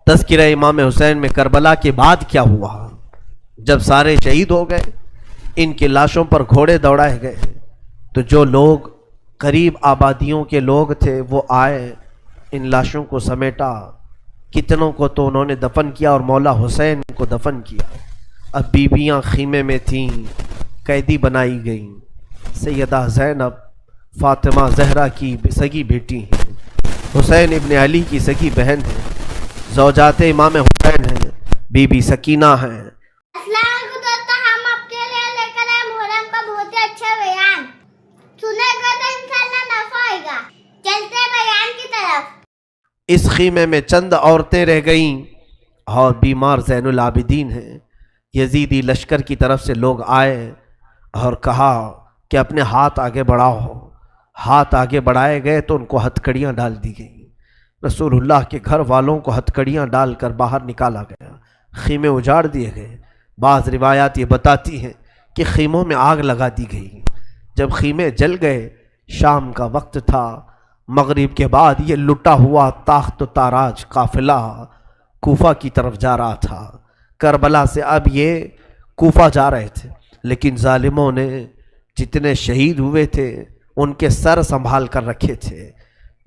تذکرہ امام حسین میں کربلا کے بعد کیا ہوا؟ جب سارے شہید ہو گئے، ان کی لاشوں پر گھوڑے دوڑائے گئے، تو جو لوگ قریب آبادیوں کے لوگ تھے وہ آئے، ان لاشوں کو سمیٹا، کتنوں کو تو انہوں نے دفن کیا اور مولا حسین کو دفن کیا۔ اب بیویاں خیمے میں تھیں، قیدی بنائی گئیں۔ سیدہ زینب فاطمہ زہرا کی سگی بیٹی ہیں، حسین ابن علی کی سگی بہن ہیں، زوجات امام حسین ہیں، بی بی سکینہ ہیں۔ السلام علیکم دوستو، ہم آپ کے لیے لے کر آئے محرم کا بہت ہی اچھا بیان، سنے گا تو انشاءاللہ نفع ہوئے گا۔ چلتے ہیں بیان کی طرف۔ اس خیمے میں چند عورتیں رہ گئیں اور بیمار زین العابدین ہیں۔ یزیدی لشکر کی طرف سے لوگ آئے اور کہا کہ اپنے ہاتھ آگے بڑھاؤ۔ ہاتھ آگے بڑھائے گئے تو ان کو ہتھکڑیاں ڈال دی گئیں۔ رسول اللہ کے گھر والوں کو ہتھکڑیاں ڈال کر باہر نکالا گیا، خیمے اجاڑ دیے گئے۔ بعض روایات یہ بتاتی ہیں کہ خیموں میں آگ لگا دی گئی۔ جب خیمے جل گئے، شام کا وقت تھا، مغرب کے بعد یہ لٹا ہوا تاخت و تاراج قافلہ کوفہ کی طرف جا رہا تھا۔ کربلا سے اب یہ کوفہ جا رہے تھے، لیکن ظالموں نے جتنے شہید ہوئے تھے ان کے سر سنبھال کر رکھے تھے۔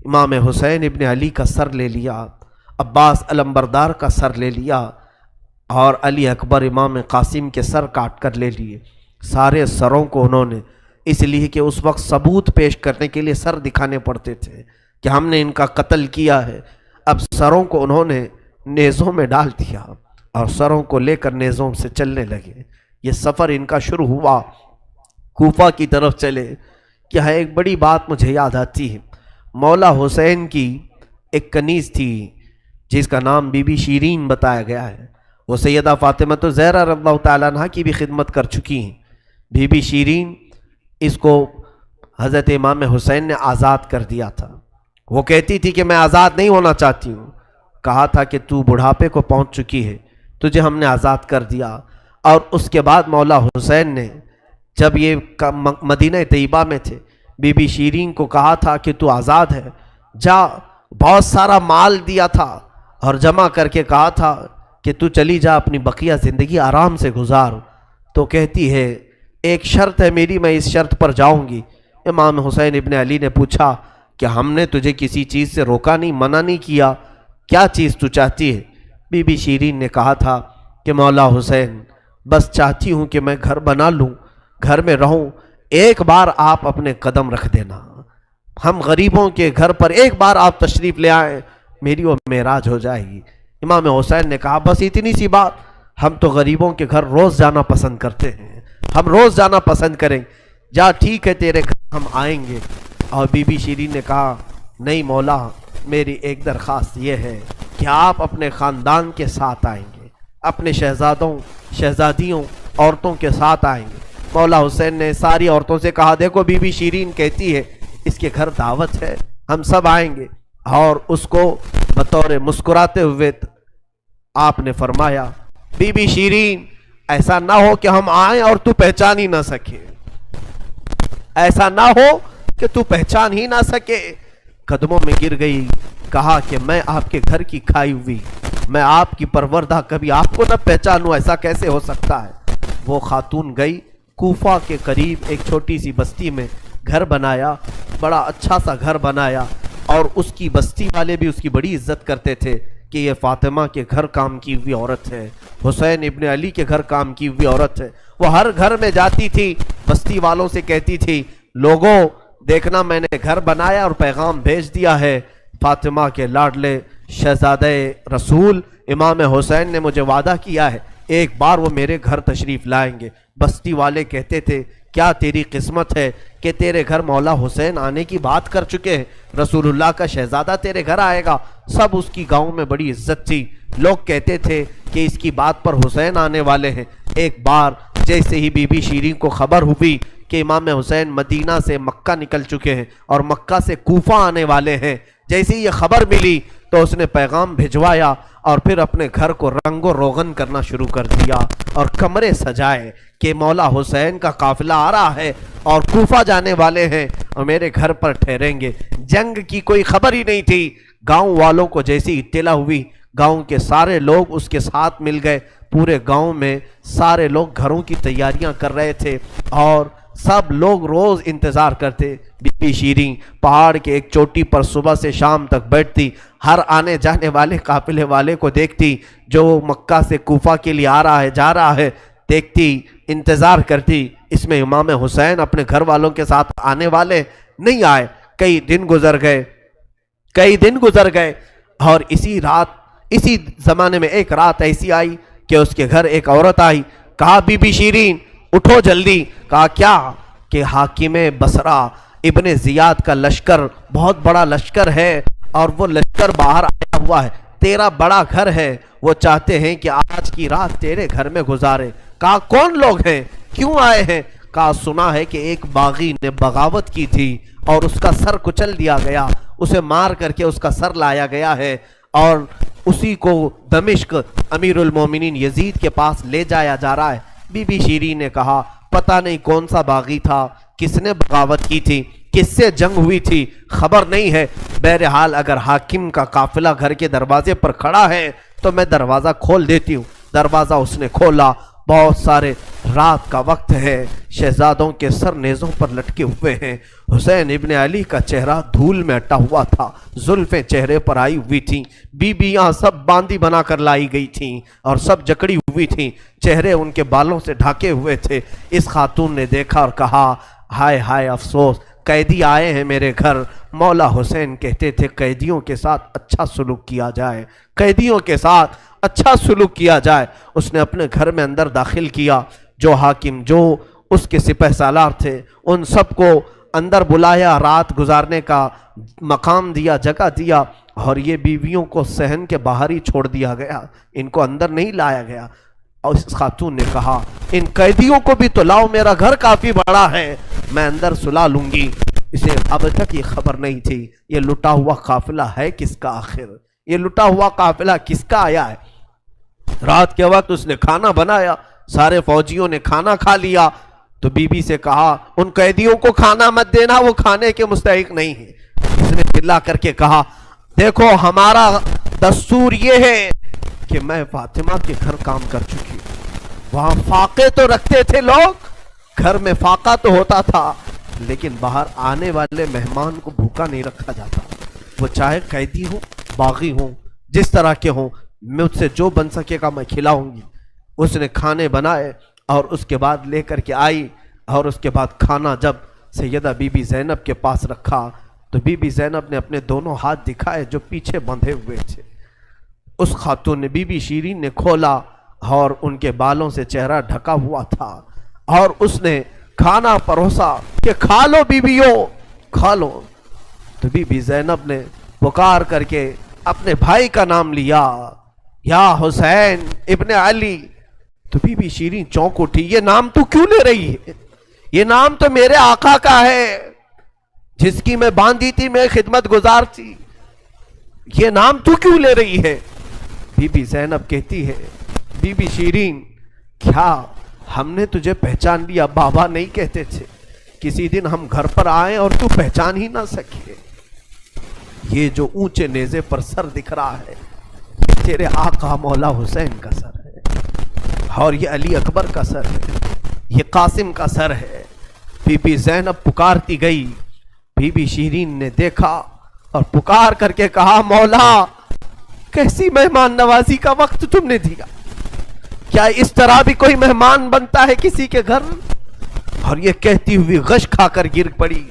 امام حسین ابن علی کا سر لے لیا، عباس علمبردار کا سر لے لیا، اور علی اکبر امام قاسم کے سر کاٹ کر لے لیے۔ سارے سروں کو انہوں نے، اس لیے کہ اس وقت ثبوت پیش کرنے کے لیے سر دکھانے پڑتے تھے کہ ہم نے ان کا قتل کیا ہے، اب سروں کو انہوں نے نیزوں میں ڈال دیا اور سروں کو لے کر نیزوں سے چلنے لگے۔ یہ سفر ان کا شروع ہوا، کوفہ کی طرف چلے۔ کیا ہے، ایک بڑی بات مجھے یاد آتی ہے۔ مولا حسین کی ایک کنیز تھی جس کا نام بی بی شیرین بتایا گیا ہے۔ وہ سیدہ فاطمہ زہرا رضی اللہ تعالیٰ عنہ کی بھی خدمت کر چکی ہیں۔ بی بی شیرین، اس کو حضرت امام حسین نے آزاد کر دیا تھا۔ وہ کہتی تھی کہ میں آزاد نہیں ہونا چاہتی ہوں۔ کہا تھا کہ تو بڑھاپے کو پہنچ چکی ہے، تجھے ہم نے آزاد کر دیا۔ اور اس کے بعد مولا حسین نے جب یہ مدینہ طیبہ میں تھے، بی بی شیرین کو کہا تھا کہ تو آزاد ہے، جا، بہت سارا مال دیا تھا اور جمع کر کے کہا تھا کہ تو چلی جا، اپنی بقیہ زندگی آرام سے گزار۔ تو کہتی ہے ایک شرط ہے میری، میں اس شرط پر جاؤں گی۔ امام حسین ابن علی نے پوچھا کہ ہم نے تجھے کسی چیز سے روکا نہیں، منع نہیں کیا، کیا چیز تو چاہتی ہے؟ بی بی شیرین نے کہا تھا کہ مولا حسین، بس چاہتی ہوں کہ میں گھر بنا لوں، گھر میں رہوں، ایک بار آپ اپنے قدم رکھ دینا، ہم غریبوں کے گھر پر ایک بار آپ تشریف لے آئیں، میری وہ معراج ہو جائے گی۔ امام حسین نے کہا بس اتنی سی بات، ہم تو غریبوں کے گھر روز جانا پسند کرتے ہیں، ہم روز جانا پسند کریں، جا ٹھیک ہے تیرے گھر ہم آئیں گے۔ اور بی بی شیرین نے کہا نہیں مولا، میری ایک درخواست یہ ہے کہ آپ اپنے خاندان کے ساتھ آئیں گے، اپنے شہزادوں شہزادیوں عورتوں کے ساتھ آئیں گے۔ مولا حسین نے ساری عورتوں سے کہا دیکھو بی بی شیرین کہتی ہے اس کے گھر دعوت ہے، ہم سب آئیں گے۔ اور اس کو بطور مسکراتے ہوئے آپ نے فرمایا بی بی شیرین، ایسا نہ ہو کہ ہم آئیں اور تو پہچان ہی نہ سکے، ایسا نہ ہو کہ تو پہچان ہی نہ سکے۔ قدموں میں گر گئی، کہا کہ میں آپ کے گھر کی کھائی ہوئی، میں آپ کی پروردہ، کبھی آپ کو نہ پہچانوں، ایسا کیسے ہو سکتا ہے؟ وہ خاتون گئی، کوفہ کے قریب ایک چھوٹی سی بستی میں گھر بنایا، بڑا اچھا سا گھر بنایا، اور اس کی بستی والے بھی اس کی بڑی عزت کرتے تھے کہ یہ فاطمہ کے گھر کام کی ہوئی عورت ہے، حسین ابن علی کے گھر کام کی ہوئی عورت ہے۔ وہ ہر گھر میں جاتی تھی، بستی والوں سے کہتی تھی لوگوں دیکھنا میں نے گھر بنایا اور پیغام بھیج دیا ہے، فاطمہ کے لاڈلے شہزادے رسول امام حسین نے مجھے وعدہ کیا ہے ایک بار وہ میرے گھر تشریف لائیں گے۔ بستی والے کہتے تھے کیا تیری قسمت ہے کہ تیرے گھر مولا حسین آنے کی بات کر چکے ہیں، رسول اللہ کا شہزادہ تیرے گھر آئے گا۔ سب اس کی گاؤں میں بڑی عزت تھی، لوگ کہتے تھے کہ اس کی بات پر حسین آنے والے ہیں۔ ایک بار جیسے ہی بی بی شیرین کو خبر ہوئی کہ امام حسین مدینہ سے مکہ نکل چکے ہیں اور مکہ سے کوفہ آنے والے ہیں، جیسے ہی یہ خبر ملی تو اس نے پیغام بھجوایا اور پھر اپنے گھر کو رنگ و روغن کرنا شروع کر دیا اور کمرے سجائے کہ مولا حسین کا قافلہ آ رہا ہے اور کوفہ جانے والے ہیں اور میرے گھر پر ٹھہریں گے۔ جنگ کی کوئی خبر ہی نہیں تھی۔ گاؤں والوں کو جیسی اطلاع ہوئی گاؤں کے سارے لوگ اس کے ساتھ مل گئے. پورے گاؤں میں سارے لوگ گھروں کی تیاریاں کر رہے تھے اور سب لوگ روز انتظار کرتے. بی بی شیریں پہاڑ کے ایک چوٹی پر صبح سے شام تک بیٹھتی, ہر آنے جانے والے قافلے والے کو دیکھتی جو مکہ سے کوفہ کے لیے آ رہا ہے جا رہا ہے, دیکھتی, انتظار کرتی. اس میں امام حسین اپنے گھر والوں کے ساتھ آنے والے نہیں آئے. کئی دن گزر گئے اور اسی زمانے میں ایک رات ایسی آئی کہ اس کے گھر ایک عورت آئی. کہا بی بی شیریں اٹھو جلدی. کہا کیا؟ کہ حاکم بصرہ ابن زیاد کا لشکر بہت بڑا لشکر ہے اور وہ لشکر باہر آیا ہوا ہے, تیرا بڑا گھر ہے, وہ چاہتے ہیں کہ آج کی رات تیرے گھر میں گزارے. کہا کون لوگ ہیں, کیوں آئے ہیں؟ کہا سنا ہے کہ ایک باغی نے بغاوت کی تھی اور اس کا سر کچل دیا گیا, اسے مار کر کے اس کا سر لایا گیا ہے اور اسی کو دمشق امیر المومنین یزید کے پاس لے جایا جا رہا ہے. بی بی شیریں نے کہا پتہ نہیں کون سا باغی تھا, کس نے بغاوت کی تھی, کس سے جنگ ہوئی تھی, خبر نہیں ہے. بہرحال اگر حاکم کا قافلہ گھر کے دروازے پر کھڑا ہے تو میں دروازہ کھول دیتی ہوں. دروازہ اس نے کھولا. بہت سارے رات کا وقت ہے, شہزادوں کے سر نیزوں پر لٹکے ہوئے ہیں. حسین ابن علی کا چہرہ دھول میں اٹا ہوا تھا, زلفیں چہرے پر آئی ہوئی تھیں. بیویاں سب باندی بنا کر لائی گئی تھیں اور سب جکڑی ہوئی تھیں, چہرے ان کے بالوں سے ڈھاکے ہوئے تھے. اس خاتون نے دیکھا اور کہا ہائے ہائے افسوس, قیدی آئے ہیں میرے گھر. مولا حسین کہتے تھے قیدیوں کے ساتھ اچھا سلوک کیا جائے, قیدیوں کے ساتھ اچھا سلوک کیا جائے. اس نے اپنے گھر میں اندر داخل کیا, جو حاکم جو اس کے سپہ سالار تھے ان سب کو اندر بلایا, رات گزارنے کا مقام دیا, جگہ دیا, اور یہ بیویوں کو صحن کے باہر ہی چھوڑ دیا گیا, ان کو اندر نہیں لایا گیا. اور اس خاتون نے کہا ان قیدیوں کو بھی تو لاؤ, میرا گھر کافی بڑا ہے, میں اندر سلا لوں گی. اسے اب تک یہ خبر نہیں تھی یہ لٹا ہوا قافلہ ہے کس کا, آخر یہ لٹا ہوا قافلہ کس کا آیا ہے. رات کے وقت اس نے کھانا بنایا, سارے فوجیوں نے کھانا کھا لیا. تو بی بی سے کہا ان قیدیوں کو کھانا مت دینا, وہ کھانے کے مستحق نہیں ہے. اس نے چلا کر کے کہا دیکھو ہمارا دستور یہ ہے کہ میں فاطمہ کے گھر کام کر چکی ہوں, وہاں فاقے تو رکھتے تھے لوگ, گھر میں فاقہ تو ہوتا تھا, لیکن باہر آنے والے مہمان کو بھوکا نہیں رکھا جاتا, وہ چاہے قیدی ہوں باغی ہوں جس طرح کے ہوں, مجھ سے جو بن سکے گا میں کھلاؤں گی. اس نے کھانے بنائے اور اس کے بعد لے کر کے آئی, اور اس کے بعد کھانا جب سیدہ بی بی زینب کے پاس رکھا تو بی بی زینب نے اپنے دونوں ہاتھ دکھائے جو پیچھے بندھے ہوئے تھے. اس خاتون نے بی بی شیریں نے کھولا اور ان کے بالوں سے چہرہ ڈھکا ہوا تھا, اور اس نے کھانا پروسا کہ کھا لو بیویوں کھا لو. تو بی بی زینب نے پکار کر کے اپنے بھائی کا نام لیا, یا حسین ابن علی. تو بی بی شیریں چونک اٹھی, یہ نام تو کیوں لے رہی ہے, یہ نام تو میرے آقا کا ہے جس کی میں باندھی تھی, میں خدمت گزار تھی, یہ نام تو کیوں لے رہی ہے. بی بی زینب کہتی ہے بی بی شیریں کیا ہم نے تجھے پہچان لیا, بابا نہیں کہتے تھے کسی دن ہم گھر پر آئیں اور تو پہچان ہی نہ سکے. یہ جو اونچے نیزے پر سر دکھ رہا ہے تیرے آقا مولا حسین کا سر ہے, اور یہ علی اکبر کا سر ہے, یہ قاسم کا سر ہے. بی بی زینب پکارتی گئی. بی بی شیریں نے دیکھا اور پکار کر کے کہا مولا کیسی مہمان نوازی کا وقت تم نے دیا, کیا اس طرح بھی کوئی مہمان بنتا ہے کسی کے گھر. اور یہ کہتی ہوئی غش کھا کر گر پڑی,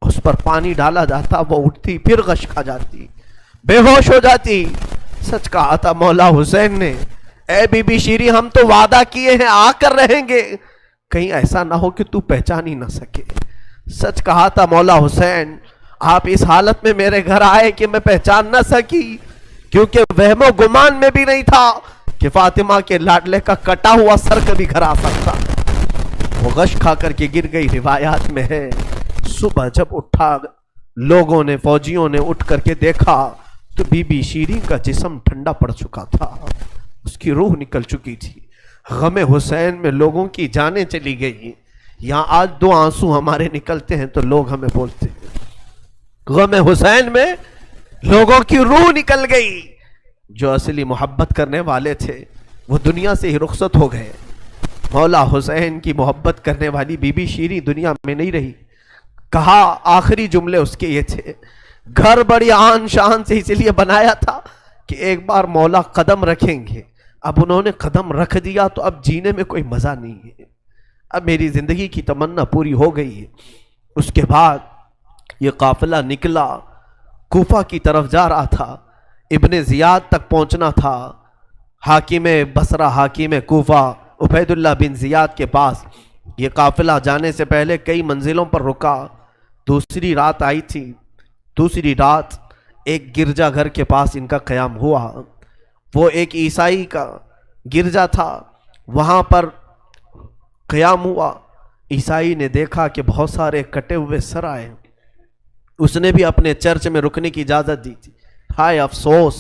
اس پر پانی ڈالا جاتا, وہ اٹھتی پھر غش کھا جاتی, بے ہوش ہو جاتی. سچ کہا تھا مولا حسین نے, اے بی بی شیریں ہم تو وعدہ کیے ہیں آ کر رہیں گے, کہیں ایسا نہ ہو کہ تو پہچان ہی نہ سکے. سچ کہا تھا مولا حسین, آپ اس حالت میں میرے گھر آئے کہ میں پہچان نہ سکی, کیونکہ وہم و گمان میں بھی نہیں تھا کہ فاطمہ کے لاڈلے کا کٹا ہوا سر کبھی گھر آ سکتا. وہ غش کھا کر کے گر گئی. روایات میں ہے صبح جب اٹھا لوگوں نے, فوجیوں نے اٹھ کر کے دیکھا تو بی بی شیریں کا جسم ٹھنڈا پڑ چکا تھا, اس کی روح نکل چکی تھی. غم حسین میں لوگوں کی جانیں چلی گئی. یہاں آج دو آنسو ہمارے نکلتے ہیں تو لوگ ہمیں بولتے ہیں غم حسین میں لوگوں کی روح نکل گئی. جو اصلی محبت کرنے والے تھے وہ دنیا سے ہی رخصت ہو گئے. مولا حسین کی محبت کرنے والی بی بی شیریں دنیا میں نہیں رہی. کہا آخری جملے اس کے یہ تھے، گھر بڑی آن شان سے اس لیے بنایا تھا کہ ایک بار مولا قدم رکھیں گے. اب انہوں نے قدم رکھ دیا تو اب جینے میں کوئی مزہ نہیں ہے، اب میری زندگی کی تمنا پوری ہو گئی ہے. اس کے بعد یہ قافلہ نکلا، کوفہ کی طرف جا رہا تھا، ابن زیاد تک پہنچنا تھا. حاکم بصرہ، حاکم کوفہ عبید اللہ بن زیاد کے پاس یہ قافلہ جانے سے پہلے کئی منزلوں پر رکا. دوسری رات آئی تھی. دوسری رات ایک گرجا گھر کے پاس ان کا قیام ہوا. وہ ایک عیسائی کا گرجا تھا، وہاں پر قیام ہوا. عیسائی نے دیکھا کہ بہت سارے کٹے ہوئے سر آئے. اس نے بھی اپنے چرچ میں رکنے کی اجازت دی تھی. ہائے افسوس،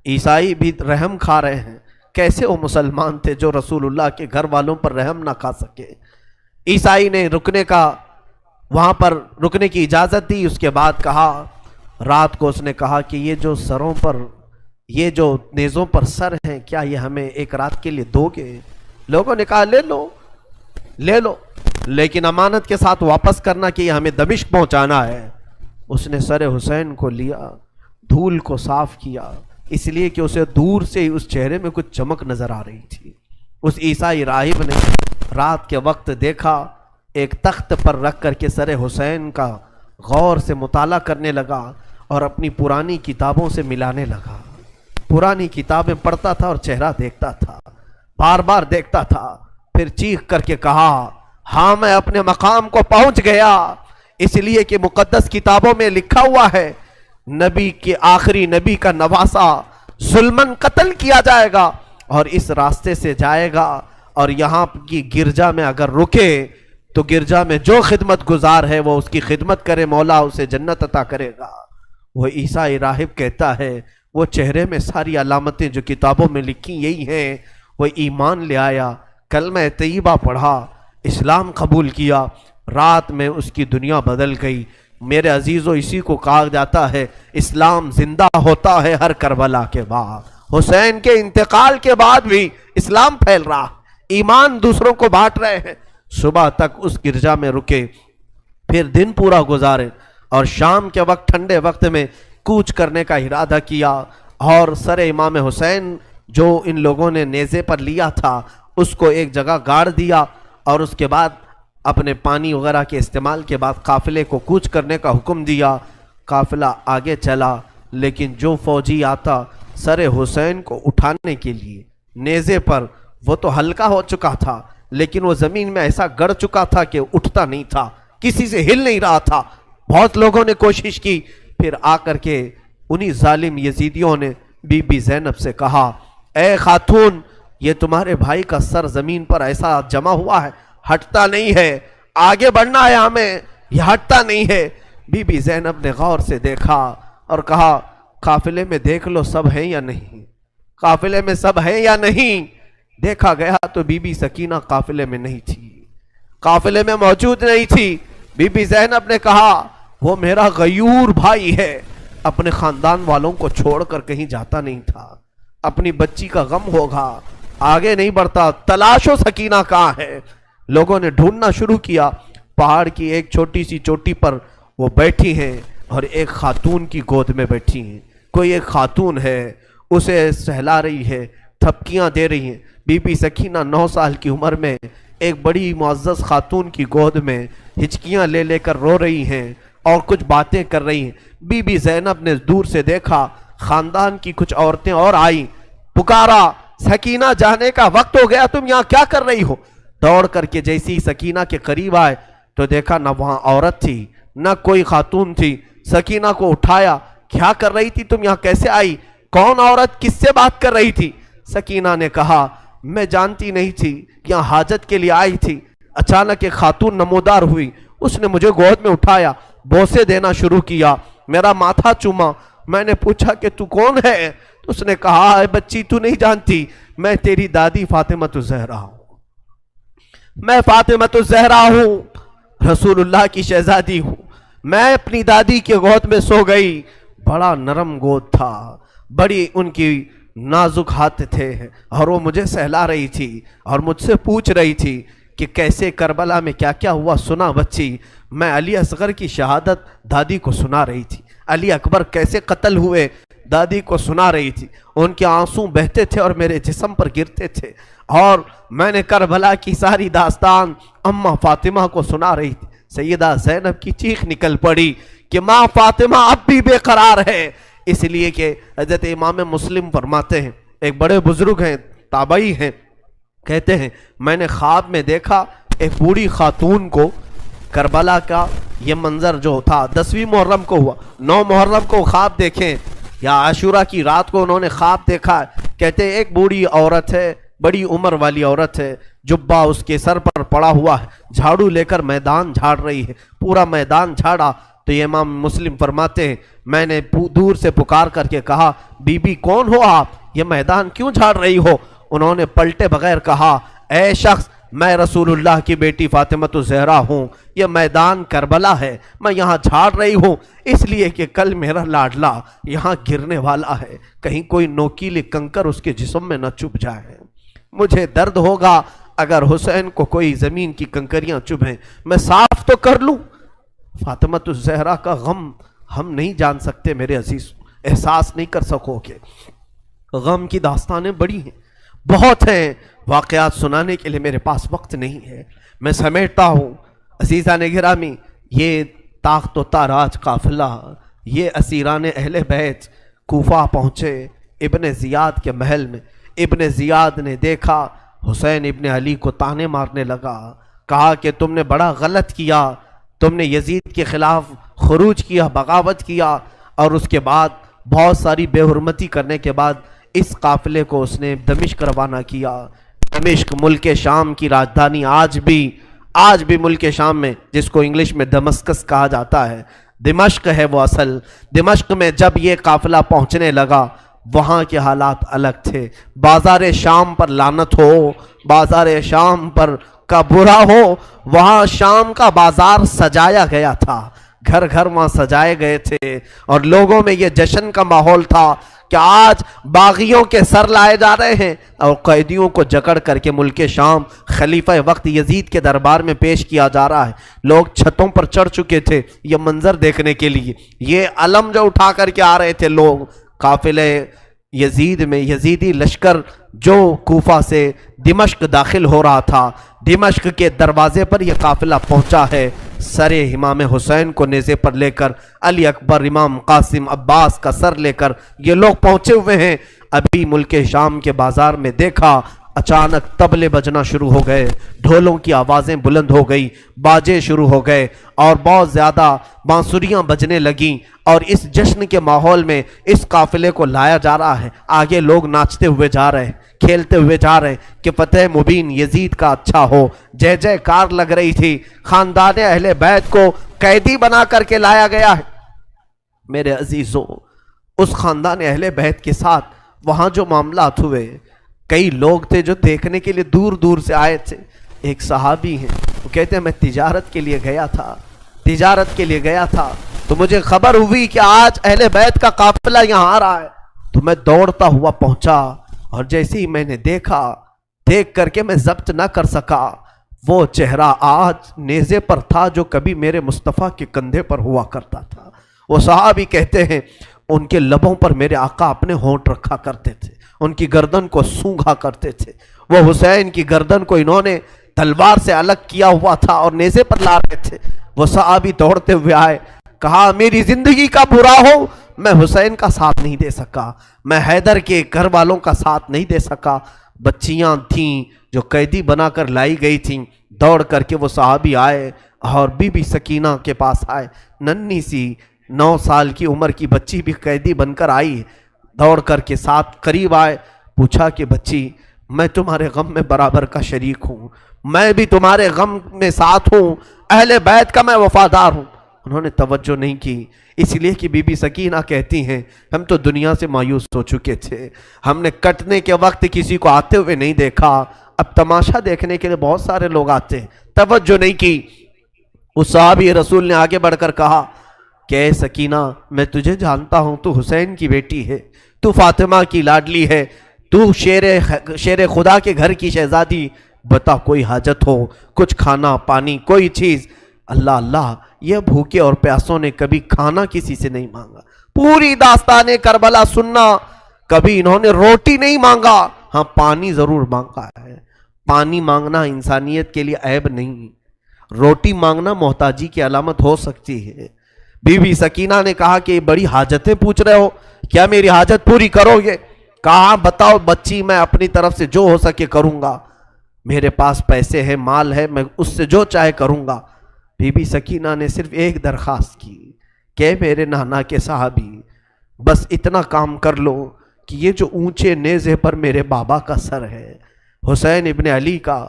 عیسائی بھی رحم کھا رہے ہیں. کیسے وہ مسلمان تھے جو رسول اللہ کے گھر والوں پر رحم نہ کھا سکے. عیسائی نے وہاں پر رکنے کی اجازت دی. اس کے بعد کہا، رات کو اس نے کہا کہ یہ جو سروں پر، یہ جو نیزوں پر سر ہیں، کیا یہ ہمیں ایک رات کے لیے دو گے؟ لوگوں نے کہا لے لو لے لو، لیکن امانت کے ساتھ واپس کرنا کہ یہ ہمیں دمشق پہنچانا ہے. اس نے سر حسین کو لیا، دھول کو صاف کیا، اس لیے کہ اسے دور سے اس چہرے میں کچھ چمک نظر آ رہی تھی. اس عیسائی راہب نے رات کے وقت دیکھا، ایک تخت پر رکھ کر کے سر حسین کا غور سے مطالعہ کرنے لگا اور اپنی پرانی کتابوں سے ملانے لگا. پرانی کتابیں پڑھتا تھا اور چہرہ دیکھتا تھا، بار بار دیکھتا تھا. پھر چیخ کر کے کہا، ہاں میں اپنے مقام کو پہنچ گیا، اس لیے کہ مقدس کتابوں میں لکھا ہوا ہے نبی کے آخری نبی کا نواسا ظلمن قتل کیا جائے گا اور اس راستے سے جائے گا، اور یہاں کی گرجا میں اگر رکے تو گرجا میں جو خدمت گزار ہے وہ اس کی خدمت کرے، مولا اسے جنت عطا کرے گا. وہ عیسائی راہب کہتا ہے وہ چہرے میں ساری علامتیں جو کتابوں میں لکھی یہی ہیں. وہ ایمان لے آیا، کلمہ طیبہ پڑھا، اسلام قبول کیا. رات میں اس کی دنیا بدل گئی. میرے عزیزو، اسی کو کہا جاتا ہے اسلام زندہ ہوتا ہے ہر کربلا کے بعد. حسین کے انتقال کے بعد بھی اسلام پھیل رہا، ایمان دوسروں کو بانٹ رہے ہیں. صبح تک اس گرجا میں رکے، پھر دن پورا گزارے اور شام کے وقت ٹھنڈے وقت میں کوچ کرنے کا ارادہ کیا. اور سر امام حسین جو ان لوگوں نے نیزے پر لیا تھا اس کو ایک جگہ گاڑ دیا، اور اس کے بعد اپنے پانی وغیرہ کے استعمال کے بعد قافلے کو کوچ کرنے کا حکم دیا. قافلہ آگے چلا، لیکن جو فوجی آتا سر حسین کو اٹھانے کے لیے نیزے پر، وہ تو ہلکا ہو چکا تھا لیکن وہ زمین میں ایسا گڑ چکا تھا کہ اٹھتا نہیں تھا، کسی سے ہل نہیں رہا تھا. بہت لوگوں نے کوشش کی. پھر آ کر کے انہی ظالم یزیدیوں نے بی بی زینب سے کہا، اے خاتون، یہ تمہارے بھائی کا سر زمین پر ایسا جمع ہوا ہے، ہٹتا نہیں ہے، آگے بڑھنا ہے ہمیں، یہ ہٹتا نہیں ہے. بی بی زینب نے غور سے دیکھا اور کہا، قافلے میں دیکھ لو سب ہیں یا نہیں، قافلے میں سب ہیں یا نہیں. دیکھا گیا تو بی بی سکینہ قافلے میں نہیں تھی، قافلے میں موجود نہیں تھی. بی بی زینب نے کہا، وہ میرا غیور بھائی ہے، اپنے خاندان والوں کو چھوڑ کر کہیں جاتا نہیں تھا، اپنی بچی کا غم ہوگا، آگے نہیں بڑھتا، تلاشو سکینہ کہاں ہے. لوگوں نے ڈھونڈنا شروع کیا. پہاڑ کی ایک چھوٹی سی چوٹی پر وہ بیٹھی ہیں اور ایک خاتون کی گود میں بیٹھی ہیں. کوئی ایک خاتون ہے، اسے سہلا رہی ہے، تھپکیاں دے رہی ہیں. بی بی سکینہ 9 سال کی عمر میں ایک بڑی معزز خاتون کی گود میں ہچکیاں لے لے کر رو رہی ہیں اور کچھ باتیں کر رہی ہیں. بی بی زینب نے دور سے دیکھا، خاندان کی کچھ عورتیں اور آئیں، پکارا، سکینہ جانے کا وقت ہو گیا، تم یہاں کیا کر رہی ہو؟ دوڑ کر کے جیسی سکینہ کے قریب آئے تو دیکھا نہ وہاں عورت تھی نہ کوئی خاتون تھی. سکینہ کو اٹھایا، کیا کر رہی تھی تم یہاں، کیسے آئی، کون عورت، کس سے بات کر رہی تھی؟ سکینہ نے کہا، میں جانتی نہیں تھی، یہاں حاجت کے لیے آئی تھی، اچانک ایک خاتون نمودار ہوئی، اس نے مجھے گود میں اٹھایا، بوسے دینا شروع کیا، میرا ماتھا چوما. میں نے پوچھا کہ تو کون ہے؟ تو اس نے کہا، اے بچی تو نہیں جانتی، میں تیری دادی فاطمۃ الزہرا ہوں، میں فاطمۃ الزہرا ہوں، رسول اللہ کی شہزادی ہوں. میں اپنی دادی کے گود میں سو گئی، بڑا نرم گود تھا، بڑی ان کی نازک ہاتھ تھے اور وہ مجھے سہلا رہی تھی اور مجھ سے پوچھ رہی تھی کہ کیسے کربلا میں کیا کیا ہوا سنا بچی۔ میں علی اصغر کی شہادت دادی کو سنا رہی تھی، علی اکبر کیسے قتل ہوئے دادی کو سنا رہی تھی، ان کے آنسو بہتے تھے اور میرے جسم پر گرتے تھے، اور میں نے کربلا کی ساری داستان اماں فاطمہ کو سنا رہی تھی۔ سیدہ زینب کی چیخ نکل پڑی کہ ماں فاطمہ اب بھی بے قرار ہے، اس لیے کہ حضرت امام مسلم فرماتے ہیں، ایک بڑے بزرگ ہیں تابعی ہیں، کہتے ہیں میں نے خواب میں دیکھا ایک بوڑھی خاتون کو، کربلا کا یہ منظر جو تھا 10ویں محرم کو ہوا، 9 محرم کو خواب دیکھیں یا عاشورہ کی رات کو انہوں نے خواب دیکھا، کہتے ہیں ایک بوڑھی عورت ہے، بڑی عمر والی عورت ہے، جبہ اس کے سر پر پڑا ہوا ہے، جھاڑو لے کر میدان جھاڑ رہی ہے، پورا میدان جھاڑا۔ تو یہ امام مسلم فرماتے ہیں میں نے دور سے پکار کر کے کہا بی بی کون ہو آپ، یہ میدان کیوں جھاڑ رہی ہو؟ انہوں نے پلٹے بغیر کہا اے شخص میں رسول اللہ کی بیٹی فاطمہ الزہرا ہوں، یہ میدان کربلا ہے، میں یہاں جھاڑ رہی ہوں اس لیے کہ کل میرا لاڈلا یہاں گرنے والا ہے، کہیں کوئی نوکیلی کنکر اس کے جسم میں نہ چبھ جائے، مجھے درد ہوگا اگر حسین کو کوئی زمین کی کنکریاں چبھیں، میں صاف تو کر لوں۔ فاطمہ الزہرا کا غم ہم نہیں جان سکتے میرے عزیز، احساس نہیں کر سکو گے، غم کی داستانیں بڑی ہیں، بہت ہیں، واقعات سنانے کے لیے میرے پاس وقت نہیں ہے، میں سمیٹتا ہوں۔ عزیزان گرامی، یہ تاخت و تاراج قافلہ، یہ اسیران اہل بیت کوفہ پہنچے ابن زیاد کے محل میں۔ ابن زیاد نے دیکھا حسین ابن علی کو تانے مارنے لگا، کہا کہ تم نے بڑا غلط کیا، تم نے یزید کے خلاف خروج کیا، بغاوت کیا، اور اس کے بعد بہت ساری بے حرمتی کرنے کے بعد اس قافلے کو اس نے دمشق روانہ کیا۔ دمشق ملک شام کی راجدھانی، آج بھی ملک شام میں جس کو انگلش میں دمسکس کہا جاتا ہے، دمشق ہے وہ اصل۔ دمشق میں جب یہ قافلہ پہنچنے لگا وہاں کے حالات الگ تھے، بازار شام پر لعنت ہو، بازار شام پر کا برا ہو، وہاں شام کا بازار سجایا گیا تھا، گھر گھر وہاں سجائے گئے تھے، اور لوگوں میں یہ جشن کا ماحول تھا کہ آج باغیوں کے سر لائے جا رہے ہیں اور قیدیوں کو جکڑ کر کے ملک شام خلیفہ وقت یزید کے دربار میں پیش کیا جا رہا ہے۔ لوگ چھتوں پر چڑھ چکے تھے یہ منظر دیکھنے کے لیے، یہ علم جو اٹھا کر کے آ رہے تھے لوگ قافلے یزید میں، یزیدی لشکر جو کوفہ سے دمشق داخل ہو رہا تھا، دمشق کے دروازے پر یہ قافلہ پہنچا ہے، سر امام حسین کو نیزے پر لے کر، علی اکبر، امام قاسم، عباس کا سر لے کر یہ لوگ پہنچے ہوئے ہیں۔ ابھی ملک شام کے بازار میں دیکھا اچانک طبلے بجنا شروع ہو گئے، ڈھولوں کی آوازیں بلند ہو گئی، باجے شروع ہو گئے اور بہت زیادہ بانسریاں بجنے لگیں، اور اس جشن کے ماحول میں اس قافلے کو لایا جا رہا ہے۔ آگے لوگ ناچتے ہوئے جا رہے ہیں، کھیلتے ہوئے جا رہے ہیں کہ فتح مبین یزید کا اچھا ہو، جے جے کار لگ رہی تھی۔ خاندان اہل بیت کو قیدی بنا کر کے لایا گیا ہے۔ میرے عزیزوں، اس خاندان اہل بیت کے ساتھ وہاں جو معاملات ہوئے، کئی لوگ تھے جو دیکھنے کے لیے دور دور سے آئے تھے۔ ایک صحابی ہیں، وہ کہتے ہیں میں تجارت کے لیے گیا تھا تو مجھے خبر ہوئی کہ آج اہل بیت کا قافلہ یہاں آ رہا ہے، تو میں دوڑتا ہوا پہنچا، اور جیسے ہی میں نے دیکھ کر کے میں ضبط نہ کر سکا، وہ چہرہ آج نیزے پر تھا جو کبھی میرے مصطفیٰ کے کندھے پر ہوا کرتا تھا۔ وہ صحابی کہتے ہیں ان کے لبوں پر میرے آقا اپنے ہونٹ رکھا کرتے تھے، ان کی گردن کو سونگھا کرتے تھے۔ وہ حسین کی گردن کو انہوں نے تلوار سے الگ کیا ہوا تھا اور نیزے پر لا رہے تھے۔ وہ صحابی دوڑتے ہوئے آئے، کہا میری زندگی کا برا ہو، میں حسین کا ساتھ نہیں دے سکا، میں حیدر کے گھر والوں کا ساتھ نہیں دے سکا۔ بچیاں تھیں جو قیدی بنا کر لائی گئی تھیں، دوڑ کر کے وہ صحابی آئے اور بی بی سکینہ کے پاس آئے، ننھی سی 9 سال کی عمر کی بچی بھی قیدی بن کر آئی، دوڑ کر کے ساتھ قریب آئے، پوچھا کہ بچی میں تمہارے غم میں برابر کا شریک ہوں، میں بھی تمہارے غم میں ساتھ ہوں، اہل بیت کا میں وفادار ہوں۔ انہوں نے توجہ نہیں کی، اس لیے کہ بی بی سکینہ کہتی ہیں ہم تو دنیا سے مایوس ہو چکے تھے، ہم نے کٹنے کے وقت کسی کو آتے ہوئے نہیں دیکھا، اب تماشا دیکھنے کے لیے بہت سارے لوگ آتے ہیں، توجہ نہیں کی۔ اس صحابی رسول نے آگے بڑھ کر کہا کہ اے سکینہ میں تجھے جانتا ہوں، تو حسین کی بیٹی ہے، تو فاطمہ کی لاڈلی ہے، تو شیر خدا کے گھر کی شہزادی، بتا کوئی حاجت ہو، کچھ کھانا پانی کوئی چیز۔ اللہ اللہ، یہ بھوکے اور پیاسوں نے کبھی کھانا کسی سے نہیں مانگا۔ پوری داستان کربلا سننا، کبھی انہوں نے روٹی نہیں مانگا، ہاں پانی ضرور مانگا ہے۔ پانی مانگنا انسانیت کے لیے عیب نہیں، روٹی مانگنا محتاجی کی علامت ہو سکتی ہے۔ بی بی سکینہ نے کہا کہ بڑی حاجتیں پوچھ رہے ہو، کیا میری حاجت پوری کرو گے؟ کہا بتاؤ بچی، میں اپنی طرف سے جو ہو سکے کروں گا، میرے پاس پیسے ہیں، مال ہے، میں اس سے جو چاہے کروں گا۔ بی بی سکینہ نے صرف ایک درخواست کی کہ میرے نانا کے صحابی، بس اتنا کام کر لو کہ یہ جو اونچے نیزے پر میرے بابا کا سر ہے، حسین ابن علی کا،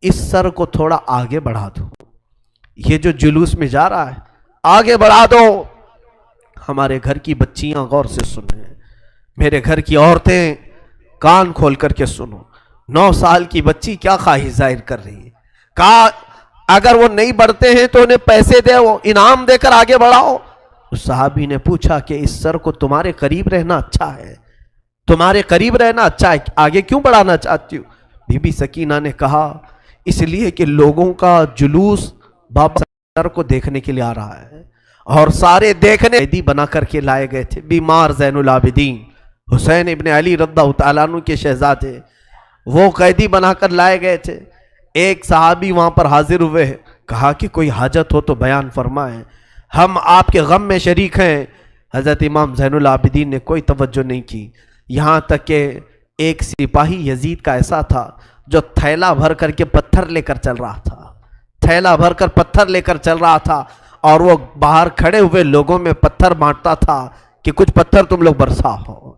اس سر کو تھوڑا آگے بڑھا دو، یہ جو جلوس میں جا رہا ہے آگے بڑھا دو۔ ہمارے گھر کی بچیاں غور سے سنیں، میرے گھر کی عورتیں کان کھول کر کے سنو، 9 سال کی بچی کیا خواہش ظاہر کر رہی ہے۔ کہا اگر وہ نہیں بڑھتے ہیں تو انہیں پیسے دے، وہ انعام دے کر آگے بڑھاؤ۔ اس صحابی نے پوچھا کہ اس سر کو تمہارے قریب رہنا اچھا ہے، تمہارے قریب رہنا اچھا ہے، آگے کیوں بڑھانا چاہتی ہو؟ بی بی سکینہ نے کہا اس لیے کہ لوگوں کا جلوس بابا سر کو دیکھنے کے لیے آ رہا ہے، اور سارے دیکھنے قیدی بنا کر کے لائے گئے تھے۔ بیمار زین العابدین حسین ابن علی رضی اللہ تعالیٰ عنہ کے شہزادے، وہ قیدی بنا کر لائے گئے تھے۔ ایک صحابی وہاں پر حاضر ہوئے، کہا کہ کوئی حاجت ہو تو بیان فرمائیں، ہم آپ کے غم میں شریک ہیں۔ حضرت امام زین العابدین نے کوئی توجہ نہیں کی، یہاں تک کہ ایک سپاہی یزید کا ایسا تھا جو تھیلا بھر کر کے پتھر لے کر چل رہا تھا، تھیلا بھر کر پتھر لے کر چل رہا تھا، اور وہ باہر کھڑے ہوئے لوگوں میں پتھر بانٹتا تھا کہ کچھ پتھر تم لوگ برسا ہو۔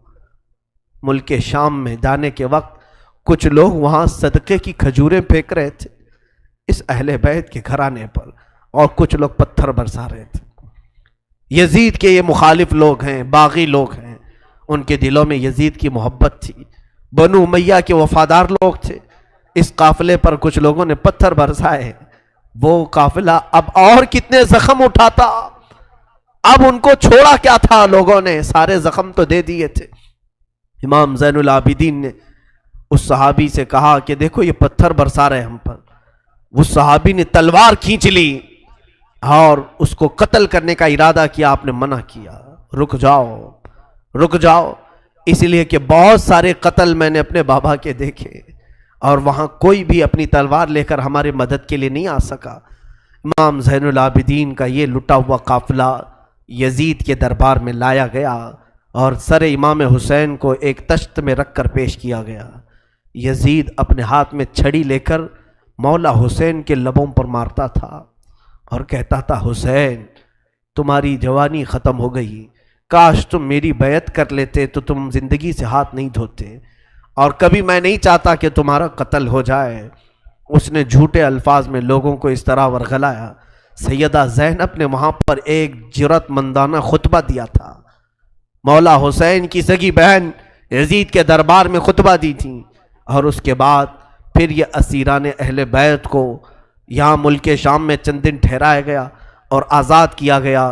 ملک شام میں جانے کے وقت کچھ لوگ وہاں صدقے کی کھجوریں پھینک رہے تھے اس اہل بیت کے گھرانے پر، اور کچھ لوگ پتھر برسا رہے تھے۔ یزید کے یہ مخالف لوگ ہیں، باغی لوگ ہیں، ان کے دلوں میں یزید کی محبت تھی، بنو امیہ کے وفادار لوگ تھے۔ اس قافلے پر کچھ لوگوں نے پتھر برسائے، وہ قافلہ اب اور کتنے زخم اٹھاتا، اب ان کو چھوڑا کیا تھا، لوگوں نے سارے زخم تو دے دیے تھے۔ امام زین العابدین نے اس صحابی سے کہا کہ دیکھو یہ پتھر برسا رہے ہم پر۔ وہ صحابی نے تلوار کھینچ لی اور اس کو قتل کرنے کا ارادہ کیا، آپ نے منع کیا، رک جاؤ رک جاؤ، اس لیے کہ بہت سارے قتل میں نے اپنے بابا کے دیکھے، اور وہاں کوئی بھی اپنی تلوار لے کر ہمارے مدد کے لیے نہیں آ سکا۔ امام زین العابدین کا یہ لٹا ہوا قافلہ یزید کے دربار میں لایا گیا، اور سر امام حسین کو ایک تشت میں رکھ کر پیش کیا گیا۔ یزید اپنے ہاتھ میں چھڑی لے کر مولا حسین کے لبوں پر مارتا تھا اور کہتا تھا حسین تمہاری جوانی ختم ہو گئی، کاش تم میری بیعت کر لیتے تو تم زندگی سے ہاتھ نہیں دھوتے، اور کبھی میں نہیں چاہتا کہ تمہارا قتل ہو جائے۔ اس نے جھوٹے الفاظ میں لوگوں کو اس طرح ورغلایا۔ سیدہ زینب نے وہاں پر ایک جرأت مندانہ خطبہ دیا تھا، مولا حسین کی سگی بہن یزید کے دربار میں خطبہ دی تھی، اور اس کے بعد پھر یہ اسیران اہل بیت کو یہاں ملک شام میں چند دن ٹھہرایا گیا اور آزاد کیا گیا،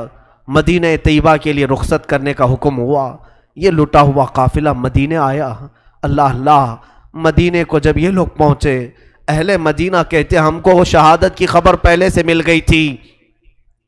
مدینہ طیبہ کے لیے رخصت کرنے کا حکم ہوا۔ یہ لٹا ہوا قافلہ مدینہ آیا۔ اللہ اللہ، مدینے کو جب یہ لوگ پہنچے، اہل مدینہ کہتے ہم کو وہ شہادت کی خبر پہلے سے مل گئی تھی،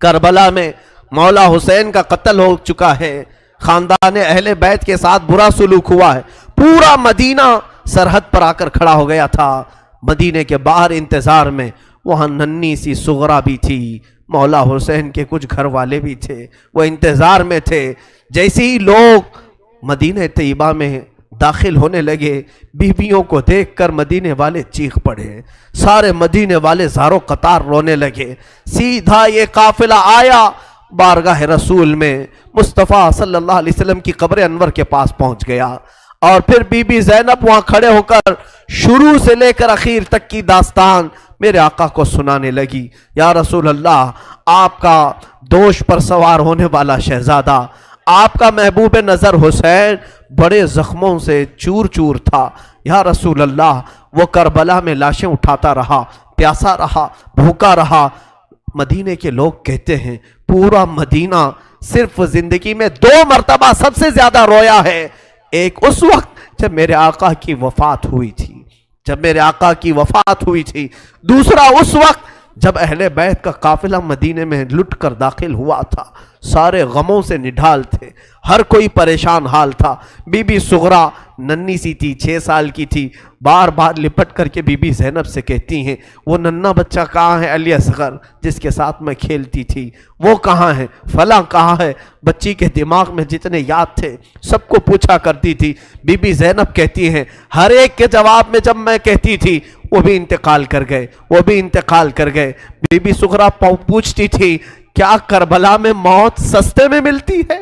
کربلا میں مولا حسین کا قتل ہو چکا ہے، خاندان اہل بیت کے ساتھ برا سلوک ہوا ہے۔ پورا مدینہ سرحد پر آ کر کھڑا ہو گیا تھا، مدینے کے باہر انتظار میں۔ وہاں ننھی سی سغرا بھی تھی، مولا حسین کے کچھ گھر والے بھی تھے، وہ انتظار میں تھے۔ جیسے ہی لوگ مدینہ طیبہ میں داخل ہونے لگے، بیویوں کو دیکھ کر مدینے والے چیخ پڑے، سارے مدینے والے زارو قطار رونے لگے۔ سیدھا یہ قافلہ آیا بارگاہ رسول میں، مصطفیٰ صلی اللہ علیہ وسلم کی قبر انور کے پاس پہنچ گیا، اور پھر بی بی زینب وہاں کھڑے ہو کر شروع سے لے کر اخیر تک کی داستان میرے آقا کو سنانے لگی۔ یا رسول اللہ، آپ کا دوش پر سوار ہونے والا شہزادہ، آپ کا محبوب نظر حسین بڑے زخموں سے چور چور تھا۔ یا رسول اللہ، وہ کربلا میں لاشیں اٹھاتا رہا، پیاسا رہا، بھوکا رہا۔ مدینے کے لوگ کہتے ہیں پورا مدینہ صرف زندگی میں 2 مرتبہ سب سے زیادہ رویا ہے ایک اس وقت جب میرے آقا کی وفات ہوئی تھی، جب میرے آقا کی وفات ہوئی تھی، دوسرا اس وقت جب اہل بیت کا قافلہ مدینے میں لٹ کر داخل ہوا تھا، سارے غموں سے نڈھال تھے، ہر کوئی پریشان حال تھا۔ بی بی سغرا ننی سی تھی، 6 سال کی تھی، بار بار لپٹ کر کے بی بی زینب سے کہتی ہیں وہ ننھا بچہ کہاں ہے علی اصغر جس کے ساتھ میں کھیلتی تھی، وہ کہاں ہے، فلاں کہاں ہے۔ بچی کے دماغ میں جتنے یاد تھے سب کو پوچھا کرتی تھی۔ بی بی زینب کہتی ہیں ہر ایک کے جواب میں جب میں کہتی تھی وہ بھی انتقال کر گئے، وہ بھی انتقال کر گئے۔ بی بی سغرا پوچھتی تھی کیا کربلا میں موت سستے میں ملتی ہے؟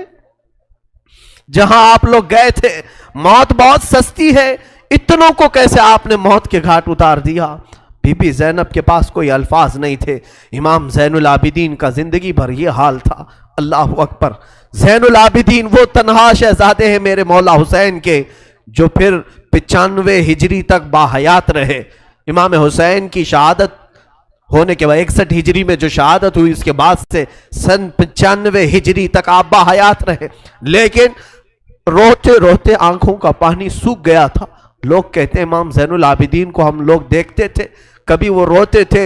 جہاں آپ لوگ گئے تھے موت بہت سستی ہے، اتنوں کو کیسے آپ نے موت کے گھاٹ اتار دیا؟ بی بی زینب کے پاس کوئی الفاظ نہیں تھے۔ امام زین العابدین کا زندگی بھر یہ حال تھا۔ اللہ اکبر، زین العابدین وہ تنہا شہزادے ہیں میرے مولا حسین کے جو پھر 95 ہجری تک باحیات رہے۔ امام حسین کی شہادت ہونے کے بعد 61 ہجری میں جو شہادت ہوئی اس کے بعد سے سن 95 ہجری تک آپ باحیات رہے، لیکن روتے روتے آنکھوں کا پانی سوکھ گیا تھا۔ لوگ کہتے ہیں امام زین العابدین کو ہم لوگ دیکھتے تھے، کبھی وہ روتے تھے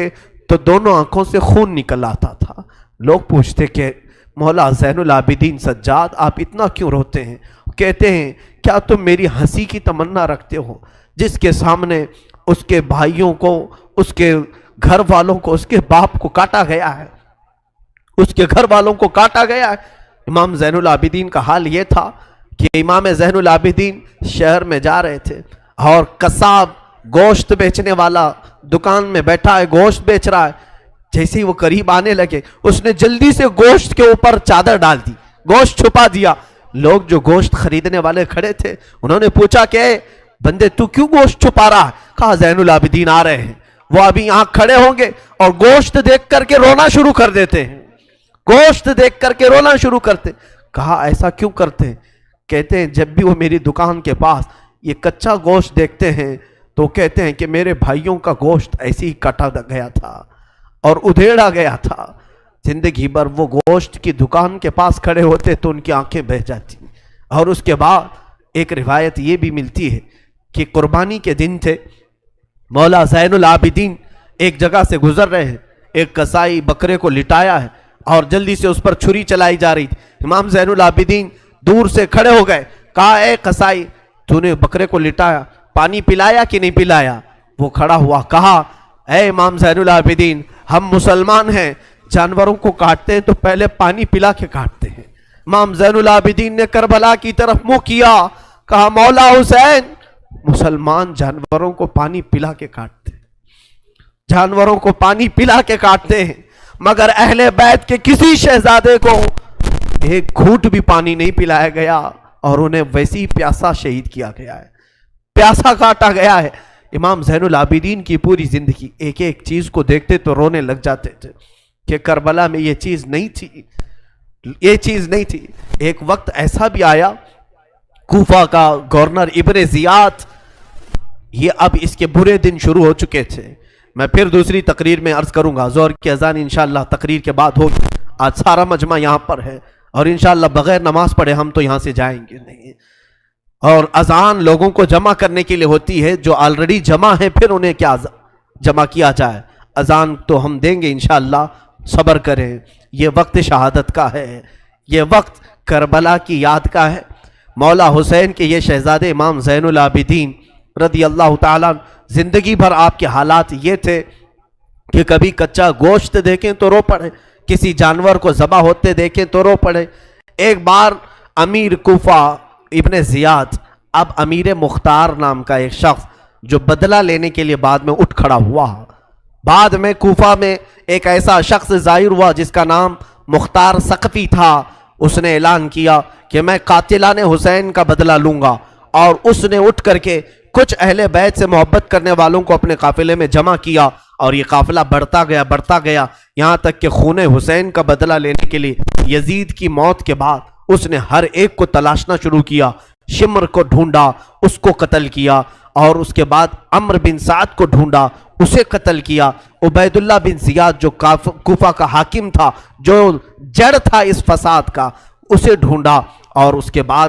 تو دونوں آنکھوں سے خون نکل آتا تھا۔ لوگ پوچھتے کہ مولا زین العابدین سجاد آپ اتنا کیوں روتے ہیں؟ کہتے ہیں کیا تم میری ہنسی کی تمنا رکھتے ہو؟ جس کے سامنے اس کے بھائیوں کو، اس کے گھر والوں کو، اس کے باپ کو کاٹا گیا ہے، اس کے گھر والوں کو کاٹا گیا ہے۔ امام زین العابدین کا حال یہ تھا کہ امام زین العابدین شہر میں جا رہے تھے اور قصاب گوشت بیچنے والا دکان میں بیٹھا ہے، گوشت بیچ رہا ہے۔ جیسے ہی وہ قریب آنے لگے اس نے جلدی سے گوشت کے اوپر چادر ڈال دی، گوشت چھپا دیا۔ لوگ جو گوشت خریدنے والے کھڑے تھے انہوں نے پوچھا کہ اے بندے تو کیوں گوشت چھپا رہا ہے؟ کہا زین العابدین آ رہے ہیں، وہ ابھی یہاں کھڑے ہوں گے اور گوشت دیکھ کر کے رونا شروع کر دیتے ہیں، گوشت دیکھ کر کے رونا شروع کرتے۔ کہا ایسا کیوں کرتے ہیں؟ کہتے ہیں جب بھی وہ میری دکان کے پاس یہ کچا گوشت دیکھتے ہیں تو کہتے ہیں کہ میرے بھائیوں کا گوشت ایسے ہی کاٹا گیا تھا اور ادھیڑا گیا تھا۔ زندگی بھر وہ گوشت کی دکان کے پاس کھڑے ہوتے تو ان کی آنکھیں بہہ جاتی۔ اور اس کے بعد ایک روایت یہ بھی ملتی ہے کہ قربانی کے دن تھے، مولا زین العابدین ایک جگہ سے گزر رہے ہیں، ایک قصائی بکرے کو لٹایا ہے اور جلدی سے اس پر چھری چلائی جا رہی تھی۔ امام زین العابدین دور سے کھڑے ہو گئے، کہا اے قصائی تو نے بکرے کو لٹایا، پانی پلایا کہ نہیں پلایا؟ وہ کھڑا ہوا، کہا اے امام زین العابدین ہم مسلمان ہیں، جانوروں کو کاٹتے ہیں تو پہلے پانی پلا کے کاٹتے ہیں۔ امام زین العابدین نے کربلا کی طرف منہ کیا، کہا مولا حسین مسلمان جانوروں کو پانی پلا کے کاٹتے ہیں، جانوروں کو پانی پلا کے کاٹتے ہیں، مگر اہل بیت کے کسی شہزادے کو ایک گھونٹ بھی پانی نہیں پلایا گیا اور انہیں ویسی ہی پیاسا شہید کیا گیا ہے، پیاسا کاٹا گیا ہے۔ امام زین العابدین کی پوری زندگی ایک ایک چیز کو دیکھتے تو رونے لگ جاتے تھے کہ کربلا میں یہ چیز نہیں تھی، یہ چیز نہیں تھی۔ ایک وقت ایسا بھی آیا، کوفہ کا گورنر ابن زیاد، یہ اب اس کے برے دن شروع ہو چکے تھے۔ میں پھر دوسری تقریر میں عرض کروں گا، زہر کی اذان انشاءاللہ تقریر کے بعد ہوگی۔ آج سارا مجمع یہاں پر ہے اور انشاءاللہ بغیر نماز پڑھے ہم تو یہاں سے جائیں گے نہیں، اور اذان لوگوں کو جمع کرنے کے لیے ہوتی ہے، جو آلریڈی جمع ہے پھر انہیں کیا جمع کیا جائے۔ اذان تو ہم دیں گے انشاءاللہ، صبر کریں۔ یہ وقت شہادت کا ہے، یہ وقت کربلا کی یاد کا ہے۔ مولا حسین کے یہ شہزادے امام زین العابدین رضی اللہ تعالیٰ، زندگی بھر آپ کے حالات یہ تھے کہ کبھی کچا گوشت دیکھیں تو رو پڑے، کسی جانور کو ذبح ہوتے دیکھیں تو رو پڑے۔ ایک بار امیر کوفہ ابن زیاد، اب امیر مختار نام کا ایک شخص جو بدلہ لینے کے لیے بعد میں اٹھ کھڑا ہوا، بعد میں کوفہ میں ایک ایسا شخص ظاہر ہوا جس کا نام مختار ثقفی تھا، اس نے اعلان کیا کہ میں قاتلان حسین کا بدلہ لوں گا، اور اس نے اٹھ کر کے کچھ اہل بیت سے محبت کرنے والوں کو اپنے قافلے میں جمع کیا، اور یہ قافلہ بڑھتا گیا یہاں تک کہ خون حسین کا بدلہ لینے کے لیے یزید کی موت کے بعد اس نے ہر ایک کو تلاشنا شروع کیا۔ شمر کو ڈھونڈا، اس کو قتل کیا، اور اس کے بعد عمرو بن سعد کو ڈھونڈا، اسے قتل کیا۔ عبید اللہ بن زیاد جو کوفہ کا حاکم تھا، جو جڑ تھا اس فساد کا، اسے ڈھونڈا، اور اس کے بعد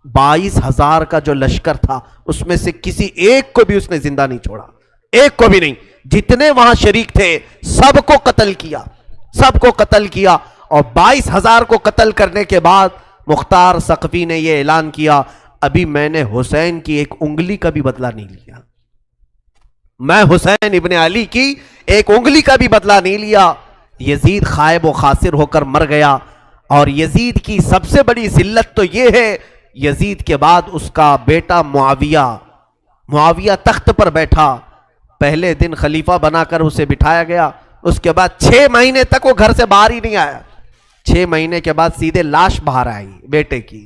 22,000 کا جو لشکر تھا اس میں سے کسی ایک کو بھی اس نے زندہ نہیں چھوڑا، ایک کو بھی نہیں. جتنے وہاں شریک تھے سب کو قتل کیا، سب کو قتل کیا. اور 22,000 کو قتل کرنے کے بعد مختار ثقفی نے یہ اعلان کیا، ابھی میں نے حسین کی ایک انگلی کا بھی بدلہ نہیں لیا، میں حسین ابن علی کی ایک انگلی کا بھی بدلہ نہیں لیا. یزید خائب و خاسر ہو کر مر گیا. اور یزید کی سب سے بڑی ذلت تو یہ ہے، یزید کے بعد اس کا بیٹا معاویہ تخت پر بیٹھا. پہلے دن خلیفہ بنا کر اسے بٹھایا گیا، اس کے بعد 6 مہینے تک وہ گھر سے باہر ہی نہیں آیا. 6 مہینے کے بعد سیدھے لاش باہر آئی بیٹے کی.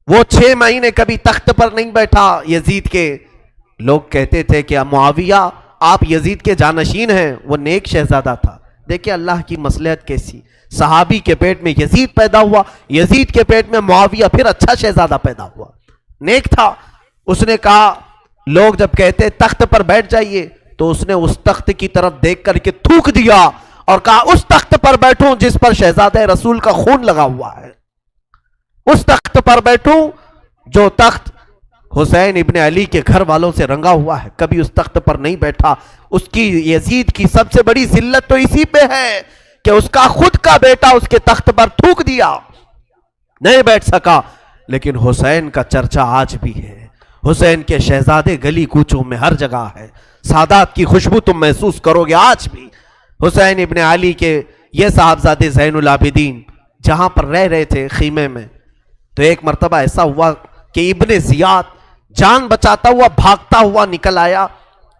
وہ 6 مہینے کبھی تخت پر نہیں بیٹھا یزید کے. لوگ کہتے تھے کہ معاویہ آپ یزید کے جانشین ہیں، وہ نیک شہزادہ تھا. دیکھیں اللہ کی مصلحت کیسی، صحابی کے پیٹ میں یزید پیدا ہوا، یزید کے پیٹ میں معاویہ، پھر اچھا شہزادہ پیدا ہوا، نیک تھا. اس نے کہا، لوگ جب کہتے تخت پر بیٹھ جائیے تو اس نے اس تخت کی طرف دیکھ کر کے تھوک دیا اور کہا اس تخت پر بیٹھوں جس پر شہزادہ رسول کا خون لگا ہوا ہے، اس تخت پر بیٹھوں جو تخت حسین ابن علی کے گھر والوں سے رنگا ہوا ہے. کبھی اس تخت پر نہیں بیٹھا. اس کی یزید کی سب سے بڑی ذلت تو اسی پہ ہے کہ اس کا خود کا بیٹا اس کے تخت پر تھوک دیا، نہیں بیٹھ سکا. لیکن حسین کا چرچا آج بھی ہے، حسین کے شہزادے گلی کوچوں میں ہر جگہ ہے. سادات کی خوشبو تم محسوس کرو گے آج بھی. حسین ابن علی کے یہ صاحبزادے زین العابدین جہاں پر رہ رہے تھے خیمے میں، تو ایک مرتبہ ایسا ہوا کہ ابن زیاد جان بچاتا ہوا بھاگتا ہوا نکل آیا،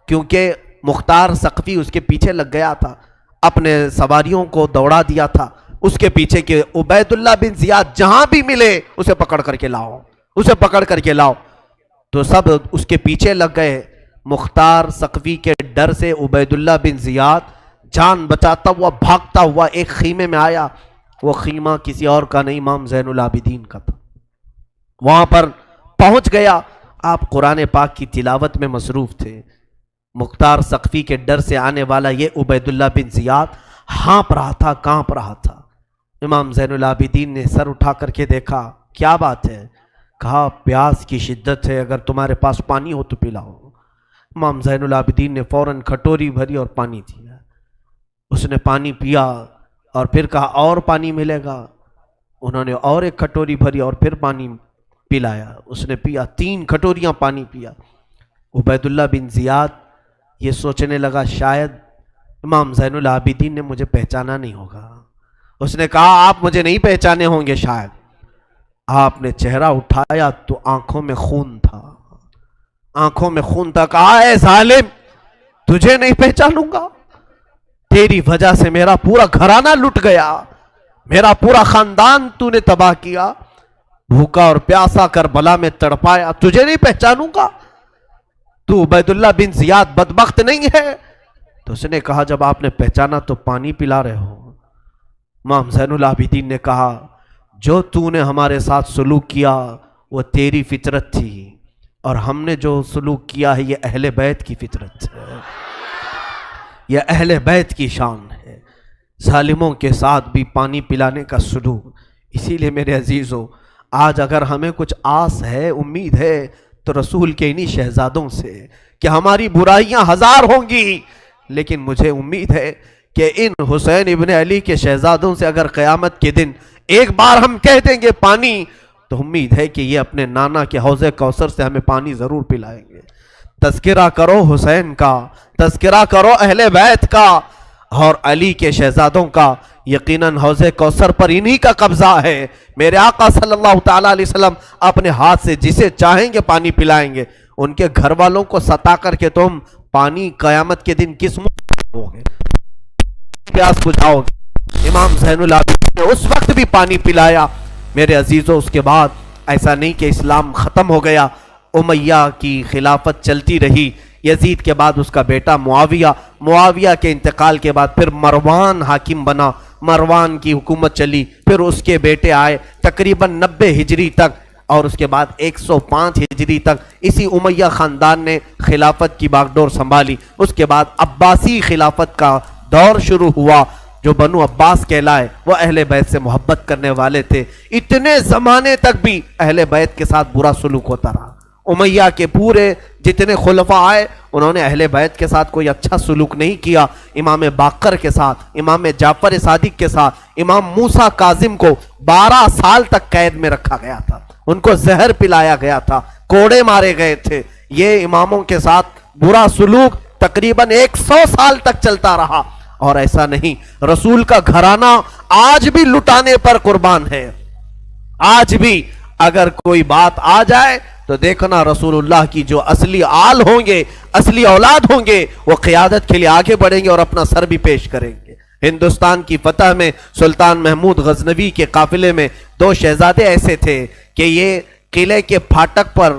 کیونکہ مختار ثقفی اس کے پیچھے لگ گیا تھا، اپنے سواریوں کو دوڑا دیا تھا اس کے پیچھے کہ عبید اللہ بن زیاد جہاں بھی ملے اسے پکڑ کر کے لاؤ، اسے پکڑ کر کے لاؤ. تو سب اس کے پیچھے لگ گئے. مختار ثقفی کے ڈر سے عبید اللہ بن زیاد جان بچاتا ہوا بھاگتا ہوا ایک خیمے میں آیا. وہ خیمہ کسی اور کا نہیں، امام زین العابدین کا تھا. وہاں پر پہنچ گیا. آپ قرآن پاک کی تلاوت میں مصروف تھے. مختار ثقفی کے ڈر سے آنے والا یہ عبید اللہ بن زیاد ہانپ رہا تھا، کانپ رہا تھا. امام زین العابدین نے سر اٹھا کر کے دیکھا، کیا بات ہے؟ کہا پیاس کی شدت ہے، اگر تمہارے پاس پانی ہو تو پلاؤ. امام زین العابدین نے فوراً کھٹوری بھری اور پانی دیا. اس نے پانی پیا اور پھر کہا اور پانی ملے گا. انہوں نے اور ایک کھٹوری بھری اور پھر پانی پلایا. اس نے پیا، 3 کھٹوریاں پانی پیا. عبید اللہ بن زیاد یہ سوچنے لگا شاید امام زین العابدین نے مجھے پہچانا نہیں ہوگا. اس نے کہا آپ مجھے نہیں پہچانے ہوں گے شاید. آپ نے چہرہ اٹھایا تو آنکھوں میں خون تھا، آنکھوں میں خون تھا. کہا اے ظالم، تجھے نہیں پہچانوں گا؟ تیری وجہ سے میرا پورا گھرانہ لٹ گیا، میرا پورا خاندان تو نے تباہ کیا، بھوکا اور پیاسا کربلا میں تڑپایا، تجھے نہیں پہچانوں گا؟ تو عبید اللہ بن زیاد بدبخت نہیں ہے؟ تو اس نے کہا جب آپ نے پہچانا تو پانی پلا رہے ہو. امام زین العابدین نے کہا جو تو نے ہمارے ساتھ سلوک کیا وہ تیری فطرت تھی، اور ہم نے جو سلوک کیا ہے یہ اہل بیت کی فطرت ہے، یہ اہل بیت کی شان ہے. ظالموں کے ساتھ بھی پانی پلانے کا سلوک. اسی لیے میرے عزیزو، آج اگر ہمیں کچھ آس ہے، امید ہے، تو رسول کے انہی شہزادوں سے کہ ہماری برائیاں 1000 ہوں گی، لیکن مجھے امید ہے کہ ان حسین ابن علی کے شہزادوں سے اگر قیامت کے دن ایک بار ہم کہہ دیں گے پانی، تو امید ہے کہ یہ اپنے نانا کے حوض کوثر سے ہمیں پانی ضرور پلائیں گے. تذکرہ کرو حسین کا، تذکرہ کرو اہل بیت کا اور علی کے شہزادوں کا. یقیناً حوض کوثر پر انہی کا قبضہ ہے. میرے آقا صلی اللہ تعالیٰ علیہ وسلم اپنے ہاتھ سے جسے چاہیں گے پانی پلائیں گے. ان کے گھر والوں کو ستا کر کے تم پانی قیامت کے دن کس منہ ہوگے، پیاس بجھاؤ گے؟ امام زین العابدین نے اس وقت بھی پانی پلایا. میرے عزیزوں، اس کے بعد ایسا نہیں کہ اسلام ختم ہو گیا. امیہ کی خلافت چلتی رہی. یزید کے بعد اس کا بیٹا معاویہ کے انتقال کے بعد پھر مروان حاکم بنا. مروان کی حکومت چلی، پھر اس کے بیٹے آئے تقریباً 90 ہجری تک، اور اس کے بعد 105 ہجری تک اسی امیہ خاندان نے خلافت کی باغڈور سنبھالی. اس کے بعد عباسی خلافت کا دور شروع ہوا، جو بنو عباس کہلائے وہ اہل بیت سے محبت کرنے والے تھے. اتنے زمانے تک بھی اہل بیت کے ساتھ برا سلوک ہوتا رہا. امیہ کے پورے جتنے خلفاء آئے انہوں نے اہل بیت کے ساتھ کوئی اچھا سلوک نہیں کیا. امام باقر کے ساتھ، امام جعفر صادق کے ساتھ، امام موسیٰ کاظم کو 12 سال تک قید میں رکھا گیا تھا، ان کو زہر پلایا گیا تھا، کوڑے مارے گئے تھے. یہ اماموں کے ساتھ برا سلوک تقریباً 100 سال تک چلتا رہا. اور ایسا نہیں، رسول کا گھرانہ آج بھی لٹانے پر قربان ہے. آج بھی اگر کوئی بات آ جائے تو دیکھنا رسول اللہ کی جو اصلی آل ہوں گے، اصلی اولاد ہوں گے، وہ قیادت کے لیے آگے بڑھیں گے اور اپنا سر بھی پیش کریں گے. ہندوستان کی فتح میں سلطان محمود غزنوی کے قافلے میں 2 شہزادے ایسے تھے کہ یہ قلعے کے پھاٹک پر،